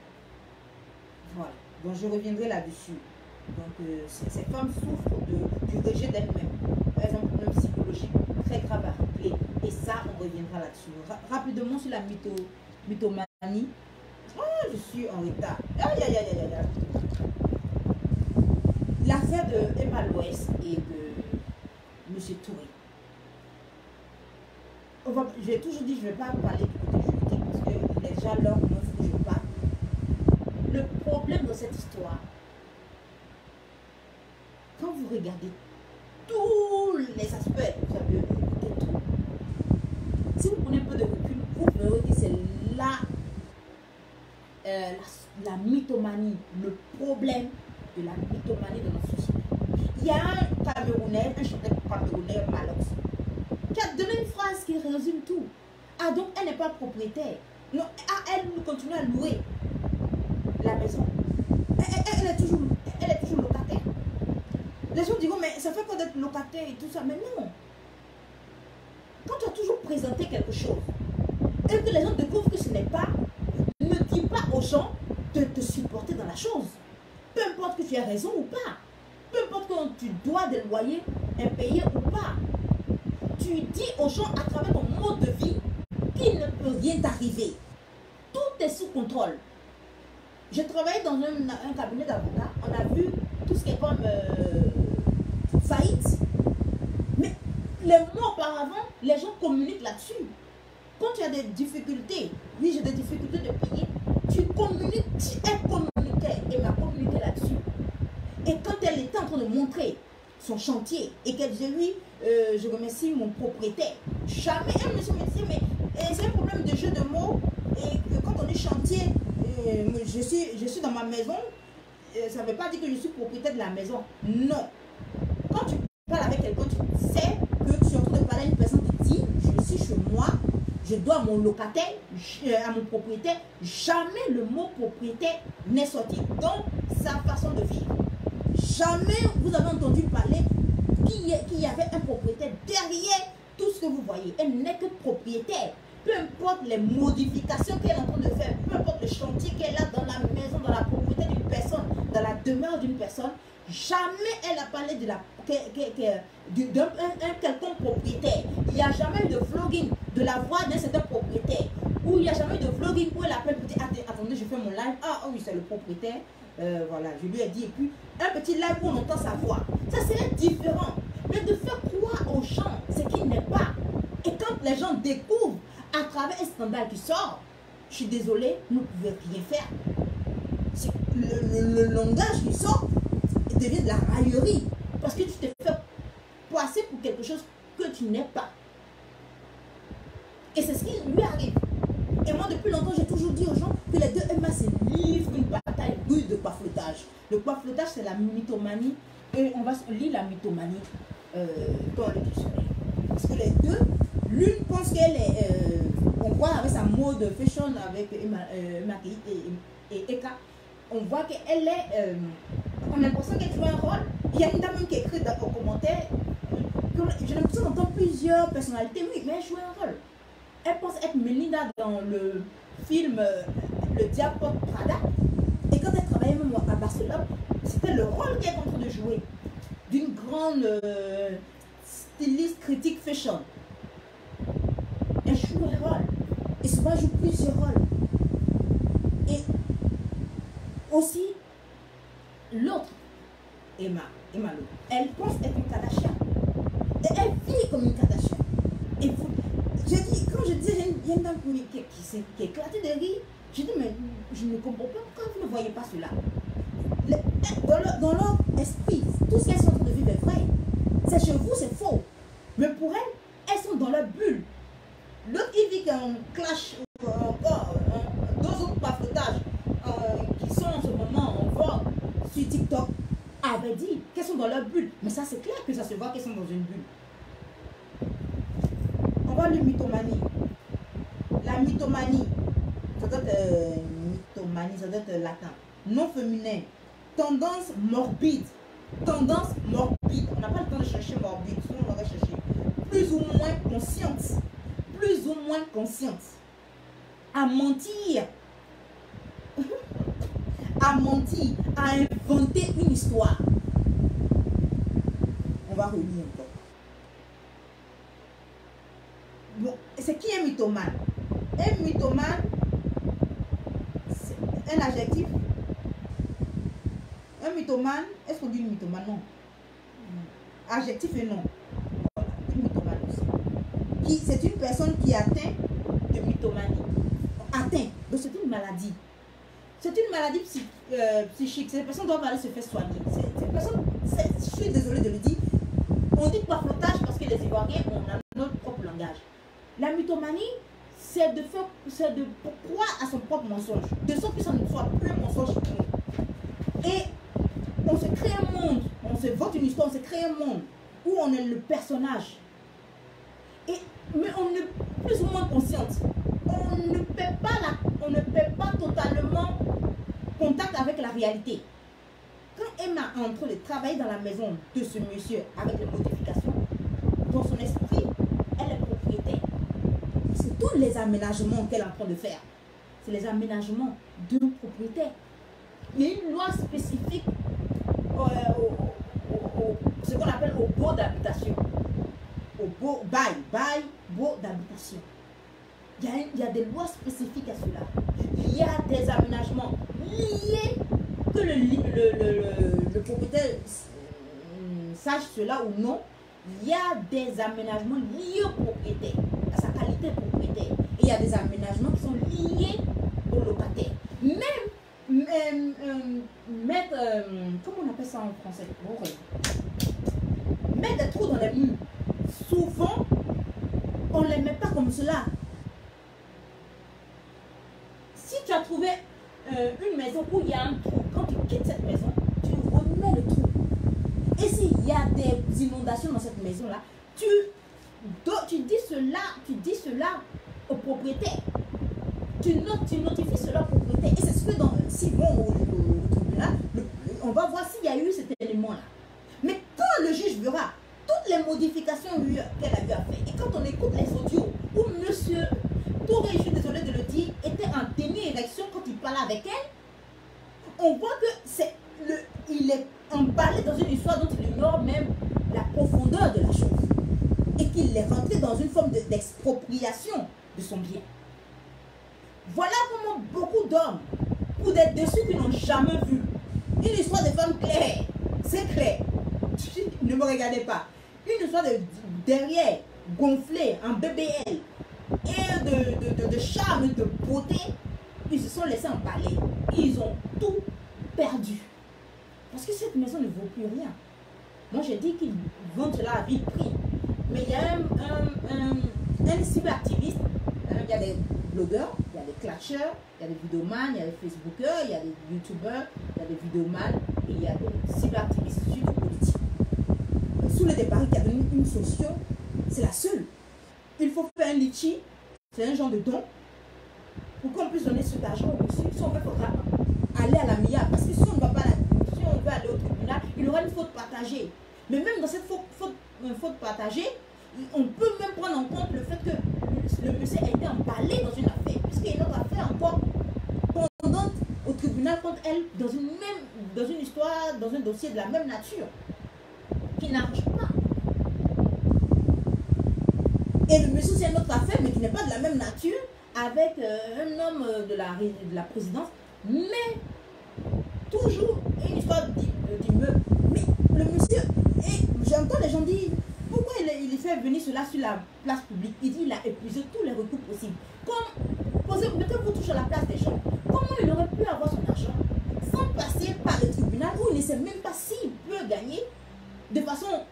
Voilà. Donc je reviendrai là-dessus. Donc ces femmes souffrent du rejet d'elles-mêmes. Elles ont un problème psychologique très grave à régler. Et ça, on reviendra là-dessus. Rapidement sur la mythomanie. Oh, je suis en retard. Aïe, aïe, aïe, aïe, aïe. L'affaire de Emma Loès et de M. Touré. J'ai toujours dit, je ne vais pas parler du côté juridique parce qu'il est déjà l'heure où il faut que je parle. Le problème de cette histoire, quand vous regardez tous les aspects, vous avez écouté tout. Si vous prenez un peu de recul, vous verrez que c'est la mythomanie, le problème de la mythomanie de notre société. Il y a un Camerounais, un chanteur camerounais, Malox, qui a donné une phrase qui résume tout. Ah, donc elle n'est pas propriétaire. Non, elle continue à louer la maison. Elle est toujours locataire. Les gens diront, mais ça fait quoi d'être locataire et tout ça? Mais non. Quand tu as toujours présenté quelque chose et que les gens découvrent que ce n'est pas, ne dis pas aux gens de te supporter dans la chose. Peu importe que tu aies raison ou pas. Peu importe que tu dois des loyers impayés ou pas. Tu dis aux gens à travers ton mode de vie qu'il ne peut rien t'arriver. Tout est sous contrôle. J'ai travaillé dans un cabinet d'avocats. On a vu tout ce qui est comme faillite. Mais les mois auparavant, les gens communiquent là-dessus. Quand tu as des difficultés, oui, j'ai des difficultés de payer, tu communiques, elle communiquait et m'a communiqué là-dessus. Et quand elle était en train de montrer son chantier et qu'elle disait, oui, je remercie mon propriétaire, jamais elle me dit, mais c'est un problème de jeu de mots. Et quand on dit chantier, je suis dans ma maison, ça ne veut pas dire que je suis propriétaire de la maison. Non. Quand tu parles avec quelqu'un, tu sais que tu es en train de parler à une personne qui dit, je suis chez moi, je dois à mon locataire, à mon propriétaire. Jamais le mot propriétaire n'est sorti dans sa façon de vivre. Jamais vous avez entendu parler qu'il y avait un propriétaire derrière tout ce que vous voyez. Elle n'est que propriétaire. Peu importe les modifications qu'elle est en train de faire, peu importe le chantier qu'elle a dans la maison, dans la propriété d'une personne, dans la demeure d'une personne, jamais elle a parlé d'un quelconque propriétaire. Il n'y a jamais eu de vlogging de la voix d'un certain propriétaire. Ou il n'y a jamais eu de vlogging où elle appelle, attendez, je fais mon live. Ah oui, c'est le propriétaire. Voilà, je lui ai dit. Et puis, un petit live où on entend sa voix. Ça serait différent. Mais de faire croire aux gens ce qu'il n'est pas. Et quand les gens découvrent à travers un scandale qui sort, je suis désolée, vous ne pouvez rien faire. le langage qui sort devient de la raillerie. Parce que tu t'es fait passer pour quelque chose que tu n'es pas. Et c'est ce qui lui arrive. Et moi, depuis longtemps, j'ai toujours dit aux gens que les deux Emma se livrent une bataille rude de bafouettage. Le bafouettage, c'est la mythomanie. Et on va lire la mythomanie dans le dictionnaire. Parce que les deux, l'une pense qu'elle est... on voit avec sa mode fashion avec Emma et Eka, on voit qu'elle est... on a l'impression qu'elle joue un rôle. Il y a une dame qui écrit dans les commentaires, j'ai l'impression d'entendre plusieurs personnalités, oui, mais elle joue un rôle. Elle pense être Melinda dans le film Le Diable porte Prada. Et quand elle travaillait même à Barcelone, c'était le rôle qu'elle est en train de jouer. D'une grande styliste critique fashion. Elle joue un rôle. Et souvent, elle joue plusieurs rôles. Et aussi, l'autre, Emma, elle pense être une Kardashian. Et elle vit comme une Kardashian. Et vous, quand je dis, il y a une dame qui s'est éclatée de rire, je dis, mais je ne comprends pas pourquoi vous ne voyez pas cela. Dans leur esprit, tout ce qu'elles sont en train de vivre est vrai. C'est chez vous, c'est faux. Mais pour elles, elles sont dans leur bulle. L'autre, il vit qu'un clash, deux autres bafouettages qui sont en ce moment en vogue sur TikTok, avait dit qu'elles sont dans leur bulle. Mais ça, c'est clair que ça se voit qu'elles sont dans une bulle. On va lire mythomanie. La mythomanie, ça doit être latin. Non féminin. Tendance morbide. Tendance morbide. On n'a pas le temps de chercher morbide. Souvent, on va chercher. Plus ou moins consciente. Plus ou moins consciente. À mentir. À mentir. À inventer une histoire. On va relire encore. Bon, c'est qui un mythomane? Un mythomane, c'est un adjectif. Un mythomane, est-ce qu'on dit une mythomane? Non. Adjectif et non. Voilà, une mythomane aussi. C'est une personne qui atteint de mythomanie. Atteint. Donc c'est une maladie. C'est une maladie psychique. Ces personnes doivent aller se faire soigner. Ces personnes, je suis désolée de le dire, on dit bafouettage parce que les Ivoiriens ont notre propre langage. La mythomanie, c'est de croire à son propre mensonge, de sorte que ça ne soit plus un mensonge pour nous. Et on se crée un monde, on se vote une histoire, on se crée un monde où on est le personnage. Mais on est plus ou moins consciente. On ne perd pas totalement contact avec la réalité. Quand Emma est en train de travailler dans la maison de ce monsieur avec les modifications, dans son esprit, elle est propriétaire. C'est tous les aménagements qu'elle est en train de faire. C'est les aménagements d'un propriétaire. Il y a une loi spécifique ce qu'on appelle au baux d'habitation. Au baux, bail, baux d'habitation. Il y a des lois spécifiques à cela. Il y a des aménagements liés que le propriétaire sache cela ou non. Il y a des aménagements liés au propriétaire, à sa qualité de propriétaire. Et il y a des aménagements qui sont liés au locataire. Même mettre, comment on appelle ça en français? Mettre des trous dans les murs. Souvent, on ne les met pas comme cela. Si tu as trouvé une maison où il y a un trou, quand tu quittes cette maison, tu remets le trou. Et s'il y a des inondations dans cette maison-là, tu dis cela au propriétaire. Tu notifies cela au propriétaire. Et c'est ce que s'ils vont au tribunal, on va voir s'il y a eu cet élément-là. Mais quand le juge verra toutes les modifications qu'elle a eu à faire, et quand on écoute les audios où monsieur Touré, je suis désolée de le dire, était en demi-érection quand il parlait avec elle, on voit que il est emballé dans une histoire dont il ignore même la profondeur de la chose. Et qu'il est rentré dans une forme d'expropriation de son bien. Voilà comment beaucoup d'hommes, pour des dessus qu'ils n'ont jamais vu, une histoire de femme claire, c'est clair, ne me regardez pas, une histoire de derrière, gonflé en BBL, et de charme, de beauté, ils se sont laissés emballer. Ils ont tout perdu. Parce que cette maison ne vaut plus rien. Moi, j'ai dit qu'ils vendent cela à vil prix. Mais il y a un cyberactiviste, il y a des blogueurs, il y a des clasheurs, il y a des vidéomans, il y a des facebookers, il y a des youtubeurs, il y a des vidéomans et il y a des cyberactivistes surtout politiques. Sous le départ, il y a une solution, c'est la seule. Il faut faire un litchi, c'est un genre de don, pour qu'on puisse donner cet argent au monsieur. Si on veut, il faudra aller à la MIA, parce que si on ne va pas si on veut aller au tribunal, il y aura une faute partagée. Mais même dans cette faute partagée, on peut même prendre en compte le fait que le monsieur a été emballé dans une affaire, puisqu'il y a une autre affaire encore pendante au tribunal contre elle, dans une histoire, dans un dossier de la même nature, qui n'arrange pas. Et le monsieur, c'est une autre affaire, mais qui n'est pas de la même nature, avec un homme de la présidence, mais toujours une histoire d'immeuble. Mais le monsieur, et j'entends les gens dire, pourquoi il fait venir cela sur la place publique? Il dit il a épuisé tous les recours possibles. Mettez-vous toujours à la place des gens. Comment il aurait pu avoir son argent sans passer par le tribunal où il ne sait même pas s'il peut gagner de façon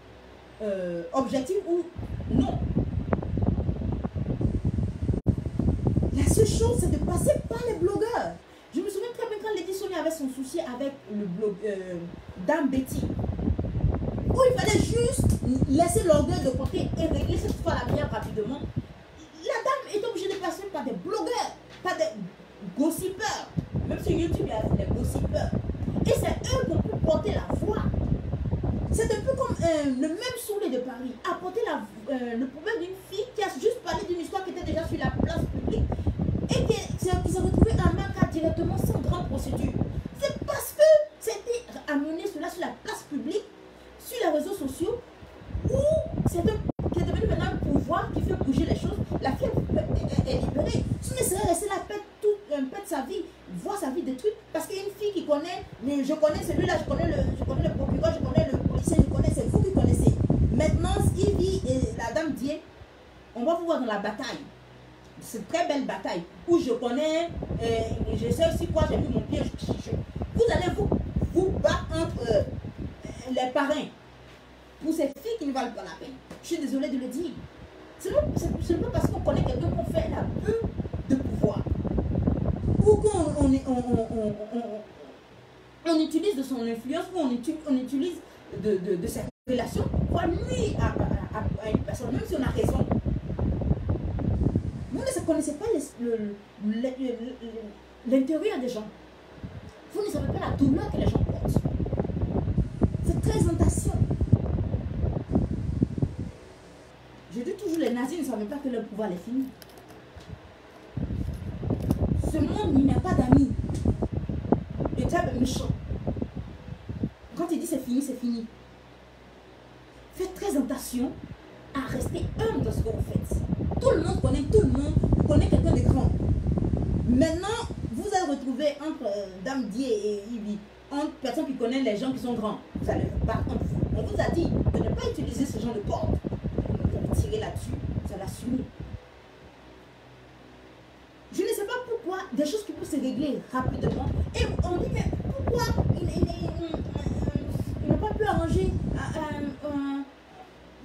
objective ou non? La seule chose, c'est de passer par les blogueurs. Je me souviens très bien quand Lady Sonia avait son souci avec le blog Dame Betty, où il fallait juste laisser l'orgueil de côté et régler cette fois la bien rapidement. La dame est obligée de passer par des blogueurs, par des gossipeurs. Même sur YouTube, il y a des gossipeurs. Et c'est eux qui ont pu porter la voix. C'est un peu comme le même Soulé de Paris a porté le problème d'une fille qui a juste parlé d'une histoire qui était déjà sur la place publique et qui s'est retrouvée en main directement sans grande procédure. C'est parce que c'était amené cela sur la place publique, sur les réseaux sociaux, où c'est devenu maintenant un pouvoir qui fait bouger les choses. La fille est libérée. Si elle serait restée là, pète sa vie, voir sa vie détruite, parce qu'il y a une fille qui connaît, je connais celui-là, je connais le procureur, je connais le policier, je connais, c'est vous qui connaissez. Maintenant, Ivy et la dame Dieu, on va vous voir dans la bataille. C'est une très belle bataille, où je connais, je sais aussi quoi, j'ai vu mon pied. Vous allez vous battre entre les parrains pour ces filles qui ne valent pas la peine. Je suis désolée de le dire. Ce n'est pas parce qu'on connaît quelqu'un qu'on fait l'abus de pouvoir. Ou qu'on utilise de son influence, ou on utilise de ses relations pour nuire à une personne, même si on a raison. Vous ne connaissez pas l'intérieur des gens. Vous ne savez pas la douleur que les gens portent. C'est très tentation. Je dis toujours, les nazis ne savaient pas que leur pouvoir est fini. Ce monde, il n'y a pas d'amis. Le diable est méchant. Quand il dit c'est fini, c'est fini. Faites très attention à rester humble dans ce que vous faites. Tout le monde connaît quelqu'un de grand. Maintenant, vous allez retrouver entre Dame Dié et Ivy, entre personnes qui connaissent les gens qui sont grands. Vous allez vous battre entre vous. On vous a dit de ne pas utiliser ce genre de corde. Vous allez tirer là-dessus, vous allez assumer. Je ne sais pas pourquoi des choses qui peuvent se régler rapidement. Et on dit, mais pourquoi il n'a pas pu arranger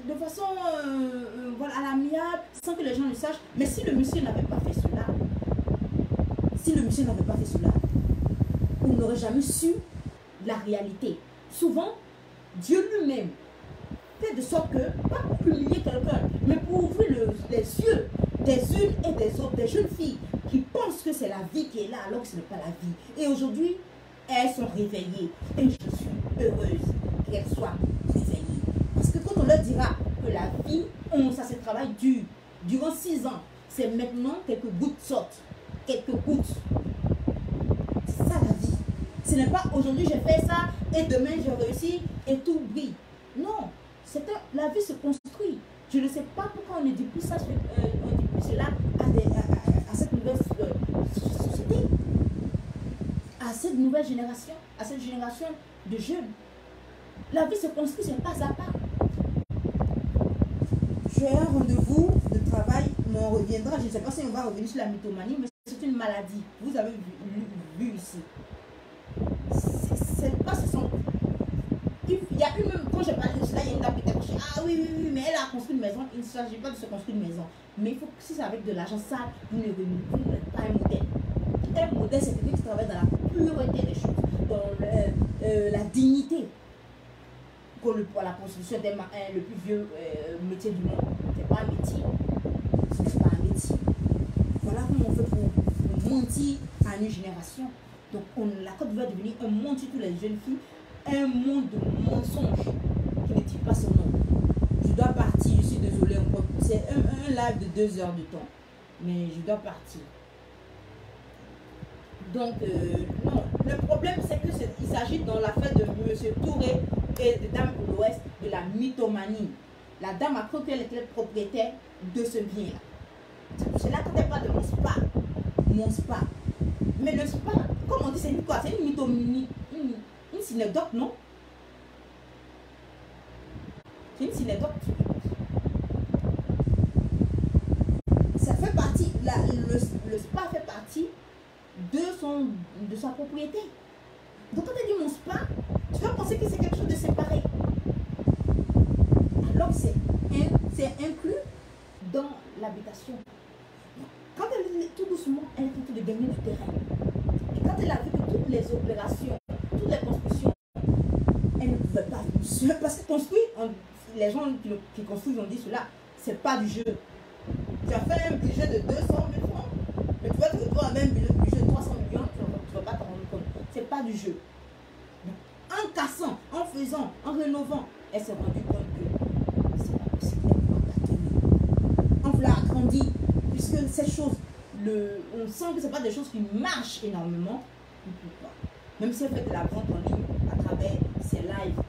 de façon voilà, à l'amiable, sans que les gens le sachent. Mais si le monsieur n'avait pas fait cela, on n'aurait jamais su la réalité. Souvent, Dieu lui-même fait de sorte que, pas pour humilier quelqu'un, mais pour ouvrir les yeux des unes et des autres, des jeunes filles qui pensent que c'est la vie qui est là alors que ce n'est pas la vie. Et aujourd'hui, elles sont réveillées. Et je suis heureuse qu'elles soient réveillées. Parce que quand on leur dira que la vie, ça se travaille dur, durant 6 ans, c'est maintenant quelques gouttes sortent. Quelques gouttes. C'est ça la vie. Ce n'est pas aujourd'hui j'ai fait ça et demain j'ai réussi et tout brille. Non, la vie se construit. Je ne sais pas pourquoi on ne dit plus ça, on dit plus cela à cette nouvelle société, à cette nouvelle génération, à cette génération de jeunes. La vie se construit, c'est pas à pas. J'ai un rendez-vous de travail, mais on reviendra. Je ne sais pas si on va revenir sur la mythomanie, mais c'est une maladie. Vous avez vu ici. c'est pas ce sont. Il y a eu même, quand j'ai parlé de cela, il y a une dame qui t'a dit, ah oui, mais elle a construit une maison. Il ne s'agit pas de se construire une maison. Mais il faut que si c'est avec de l'argent, ça, vous n'êtes pas un modèle. Un modèle, c'est quelqu'un qui travaille dans la pureté des choses, dans la dignité. Pour la construction le plus vieux métier du monde. C'est pas un métier. Ce n'est pas un métier. Voilà comment on fait pour mentir à une génération. Donc la Côte d'Ivoire est devenue un monde, surtout les jeunes filles, un monde de mensonges qui ne dit pas son nom. Je dois partir, je suis désolée. C'est un live de 2 heures de temps. Mais je dois partir. Donc, non. Le problème, c'est qu'il s'agit dans l'affaire de M. Touré et de Dame de l'Ouest de la mythomanie. La dame a cru qu'elle était propriétaire de ce bien-là. C'est là quand elle parle de mon spa. Mon spa. Mais le spa, comme on dit, c'est quoi? C'est une mythomanie. Une synecdoque, non? C'est une synecdoque. Ça fait partie, le spa fait partie de sa propriété. Donc quand elle dit mon spa, tu vas penser que c'est quelque chose de séparé. Alors que c'est inclus dans l'habitation. Quand elle est tout doucement, elle est en train de gagner du terrain. Et quand elle a vu que toutes les opérations, toutes les constructions, elle ne pouvait pas. Parce que construire, les gens qui construisent ont dit cela, c'est pas du jeu. Tu as fait un budget de 200 000 francs, mais tu vas te retrouver avec un budget de 300 millions, tu ne vas pas t'en rendre compte. C'est pas du jeu. Donc, en cassant, en faisant, en rénovant, elle s'est rendue compte que c'est pas possible. On l'a agrandi, puisque ces choses, on sent que ce n'est pas des choses qui marchent énormément, on ne peut pas. Même si elle fait de la vente en ligne à travers ses lives.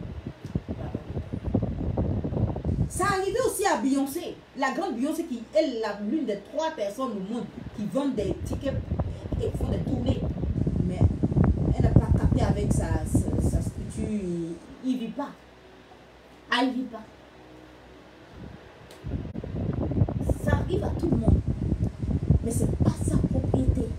Ça arrivait aussi à Beyoncé, la grande Beyoncé qui est l'une des 3 personnes au monde qui vendent des tickets et font des tournées. Mais elle n'a pas capté avec sa structure, il ne vit pas. Ah, il ne vit pas. Ça arrive à tout le monde. Mais ce n'est pas sa propriété.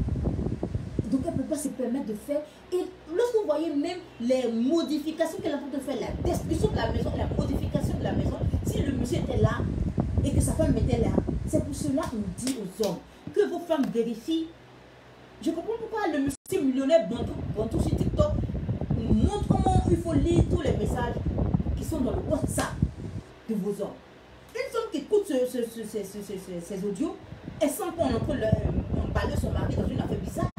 Donc elle ne peut pas se permettre de faire. Et lorsque vous voyez même les modifications qu'elle est en train de faire, la destruction de la maison, la modification de la maison, si le monsieur était là et que sa femme était là, c'est pour cela qu'on dit aux hommes que vos femmes vérifient. Je comprends pourquoi le monsieur millionnaire Bantou sur TikTok montre comment il faut lire tous les messages qui sont dans le WhatsApp de vos hommes. Une femme qui écoute ces audios, elle sent qu'on est en train d'emballer son mari dans une affaire bizarre.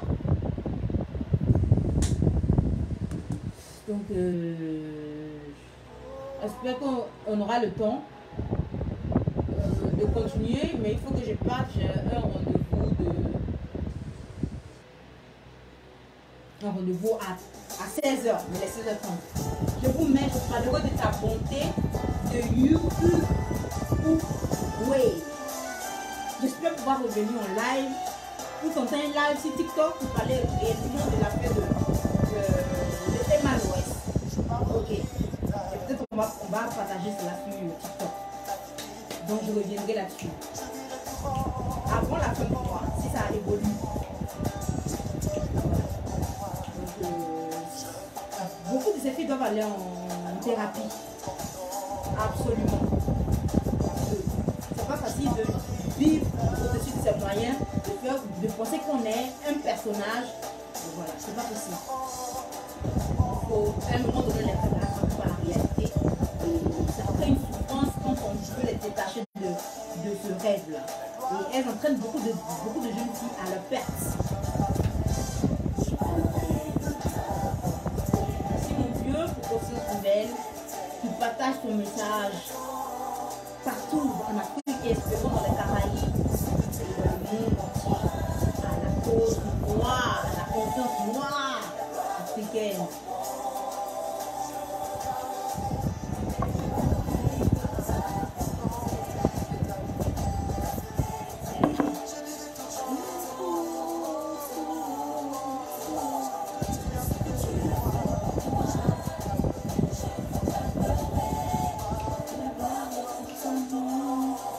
Donc, j'espère qu'on aura le temps de continuer, mais il faut que je parte. J'ai un rendez-vous à 16h, mais les 16h30. Je vous mets, je parlerai de ta bonté de YouTube ou Wave. J'espère pouvoir revenir en live pour tenter un live sur TikTok pour parler réellement de l'affaire de Emma West. Ok. Et peut-être on va partager cela sur TikTok. Donc je reviendrai là-dessus. Avant la fin du mois, si ça évolue. Donc, beaucoup de ces filles doivent aller en thérapie. Absolument. C'est pas facile de vivre au-dessus de ses moyens, de penser qu'on est un personnage. Donc, voilà, c'est pas possible. Il faut à un moment donné les rattraper par la réalité. Et ça crée une souffrance quand on veut les détacher de ce rêve-là. Et elles entraînent beaucoup de jeunes filles à leur perte. Merci mon Dieu pour Conscience Nouvelle qui partage ton message partout en Afrique et espérons dans les Caraïbes et dans le monde entier à la cause noire, à la conscience noire africaine.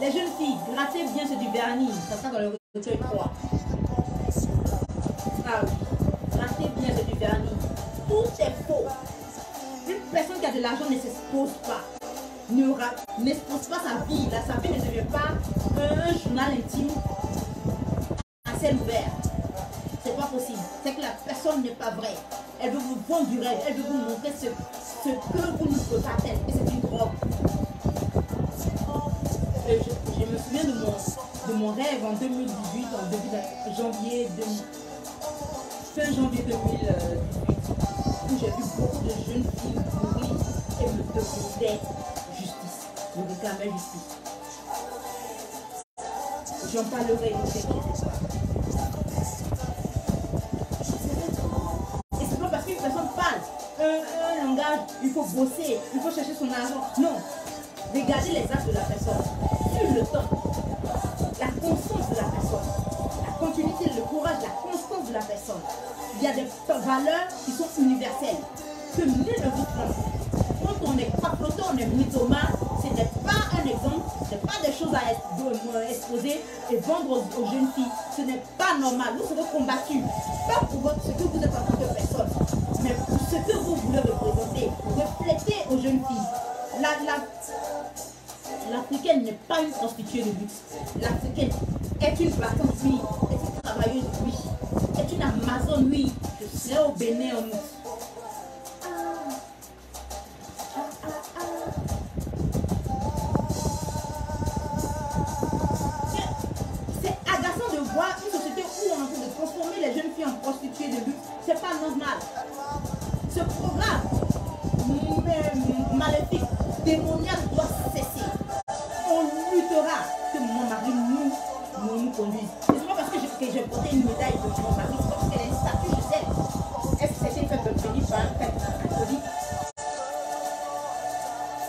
Les jeunes filles, grattez bien ce du vernis, ça sera dans le recueil 3. Ah oui, grattez bien ce du vernis. Tout est faux. a de l'argent ne s'expose pas. N'expose pas sa vie. Sa vie ne devient pas un journal intime à ciel ouvert. C'est pas possible. C'est que la personne n'est pas vraie. Elle veut vous vendre du rêve. Elle veut vous montrer ce que vous ne pouvez pas faire. Et c'est une drogue. Je me souviens de mon rêve en 2018, en début de janvier, fin janvier 2018, où j'ai vu beaucoup de jeunes filles mourir et me demandaient justice, me réclamaient justice. J'en parlerai, ne t'inquiète pas. Et c'est pas parce qu'une personne parle un langage, il faut bosser, il faut chercher son argent. Non. Regardez les actes de la personne, sur le temps, la constance de la personne, la continuité, le courage, la constance de la personne. Il y a des valeurs qui sont universelles, que nul ne vous trompe. Quand on est papotant, on est mythomane, ce n'est pas un exemple, ce n'est pas des choses à exposer et vendre aux jeunes filles. Ce n'est pas normal, vous serez combattus, pas pour ce que vous êtes en tant que personne, mais pour ce que vous voulez représenter. Reflétez aux jeunes filles. L'Africaine n'est pas une prostituée de luxe. L'Africaine est une battante, oui. Est une travailleuse, oui. Est une Amazone, oui. Je serai au Bénin en août. C'est agaçant de voir une société où on est en train de transformer les jeunes filles en prostituées de luxe. C'est pas normal. Ce programme maléfique, démoniaque doit cesser. On luttera que mon mari nous conduise. Ce n'est pas parce que j'ai porté une médaille de mon mari, c'est parce qu'elle a une statue, je sais. Est-ce que c'était une fête bénie par un prêtre catholique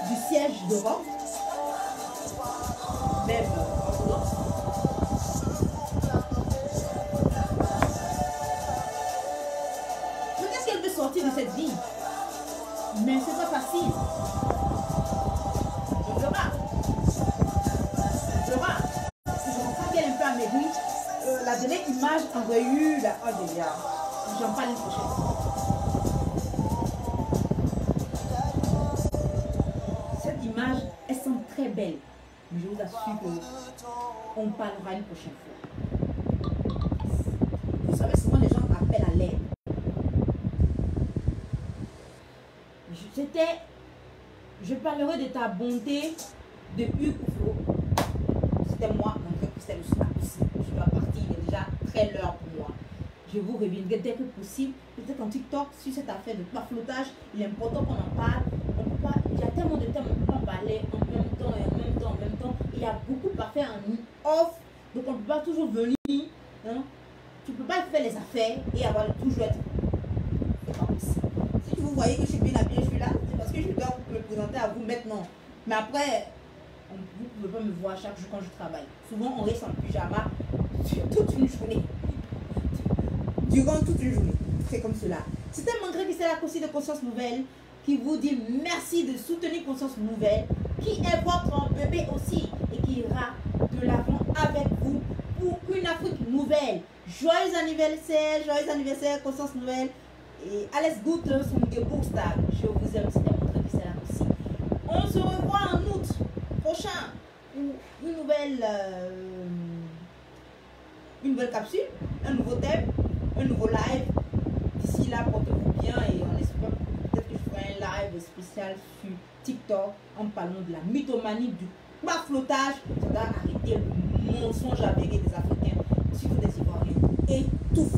du siège de Rome? Même orthodoxe. Peut-être qu'elle veut sortir de cette vie. Mais c'est pas facile. Je verrai. Je crois qu'elle est un peu amaigrie. La dernière image aurait eu la... Oh déjà, j'en parle une prochaine. Cette image, elle semble très belle. Mais je vous assure qu'on parlera une prochaine fois. Vous savez, souvent les gens appellent à l'aide. Je parlerai de ta bonté de Hugues Flo. C'était moi, mon frère Christelle aussi. Je dois partir, il est déjà très l'heure pour moi. Je vous reviendrai dès que possible. Peut-être en TikTok, sur cette affaire de baflotage, il est important qu'on en parle. On peut pas, il y a tellement de thèmes, on ne peut pas parler en même temps et en même temps, en même temps. Il y a beaucoup à faire en off, donc on ne peut pas toujours venir. Hein? Tu ne peux pas faire les affaires et avoir toujours être. C'est pas possible. Si vous voyez que je suis bien habillée, je suis là, c'est parce que je dois me présenter à vous maintenant. Mais après, vous ne pouvez pas me voir chaque jour quand je travaille. Souvent, on reste en pyjama toute une journée. Durant toute une journée. C'est comme cela. C'était mon gré qui c'est la conseil de Conscience Nouvelle qui vous dit merci de soutenir Conscience Nouvelle, qui est votre bébé aussi et qui ira de l'avant avec vous pour une Afrique nouvelle. Joyeux anniversaire Conscience Nouvelle. Et alles Gute zum Geburtstag. Je vous aime, c'était mon gré qui c'est la aussi. On se revoit en août prochain. Une nouvelle capsule, un nouveau thème, un nouveau live. D'ici là, portez-vous bien et on espère peut-être que je ferai un live spécial sur TikTok en parlant de la mythomanie du baflotage. Ça va arrêter le mensonge avéré des Africains, surtout des Ivoiriens. Et tout.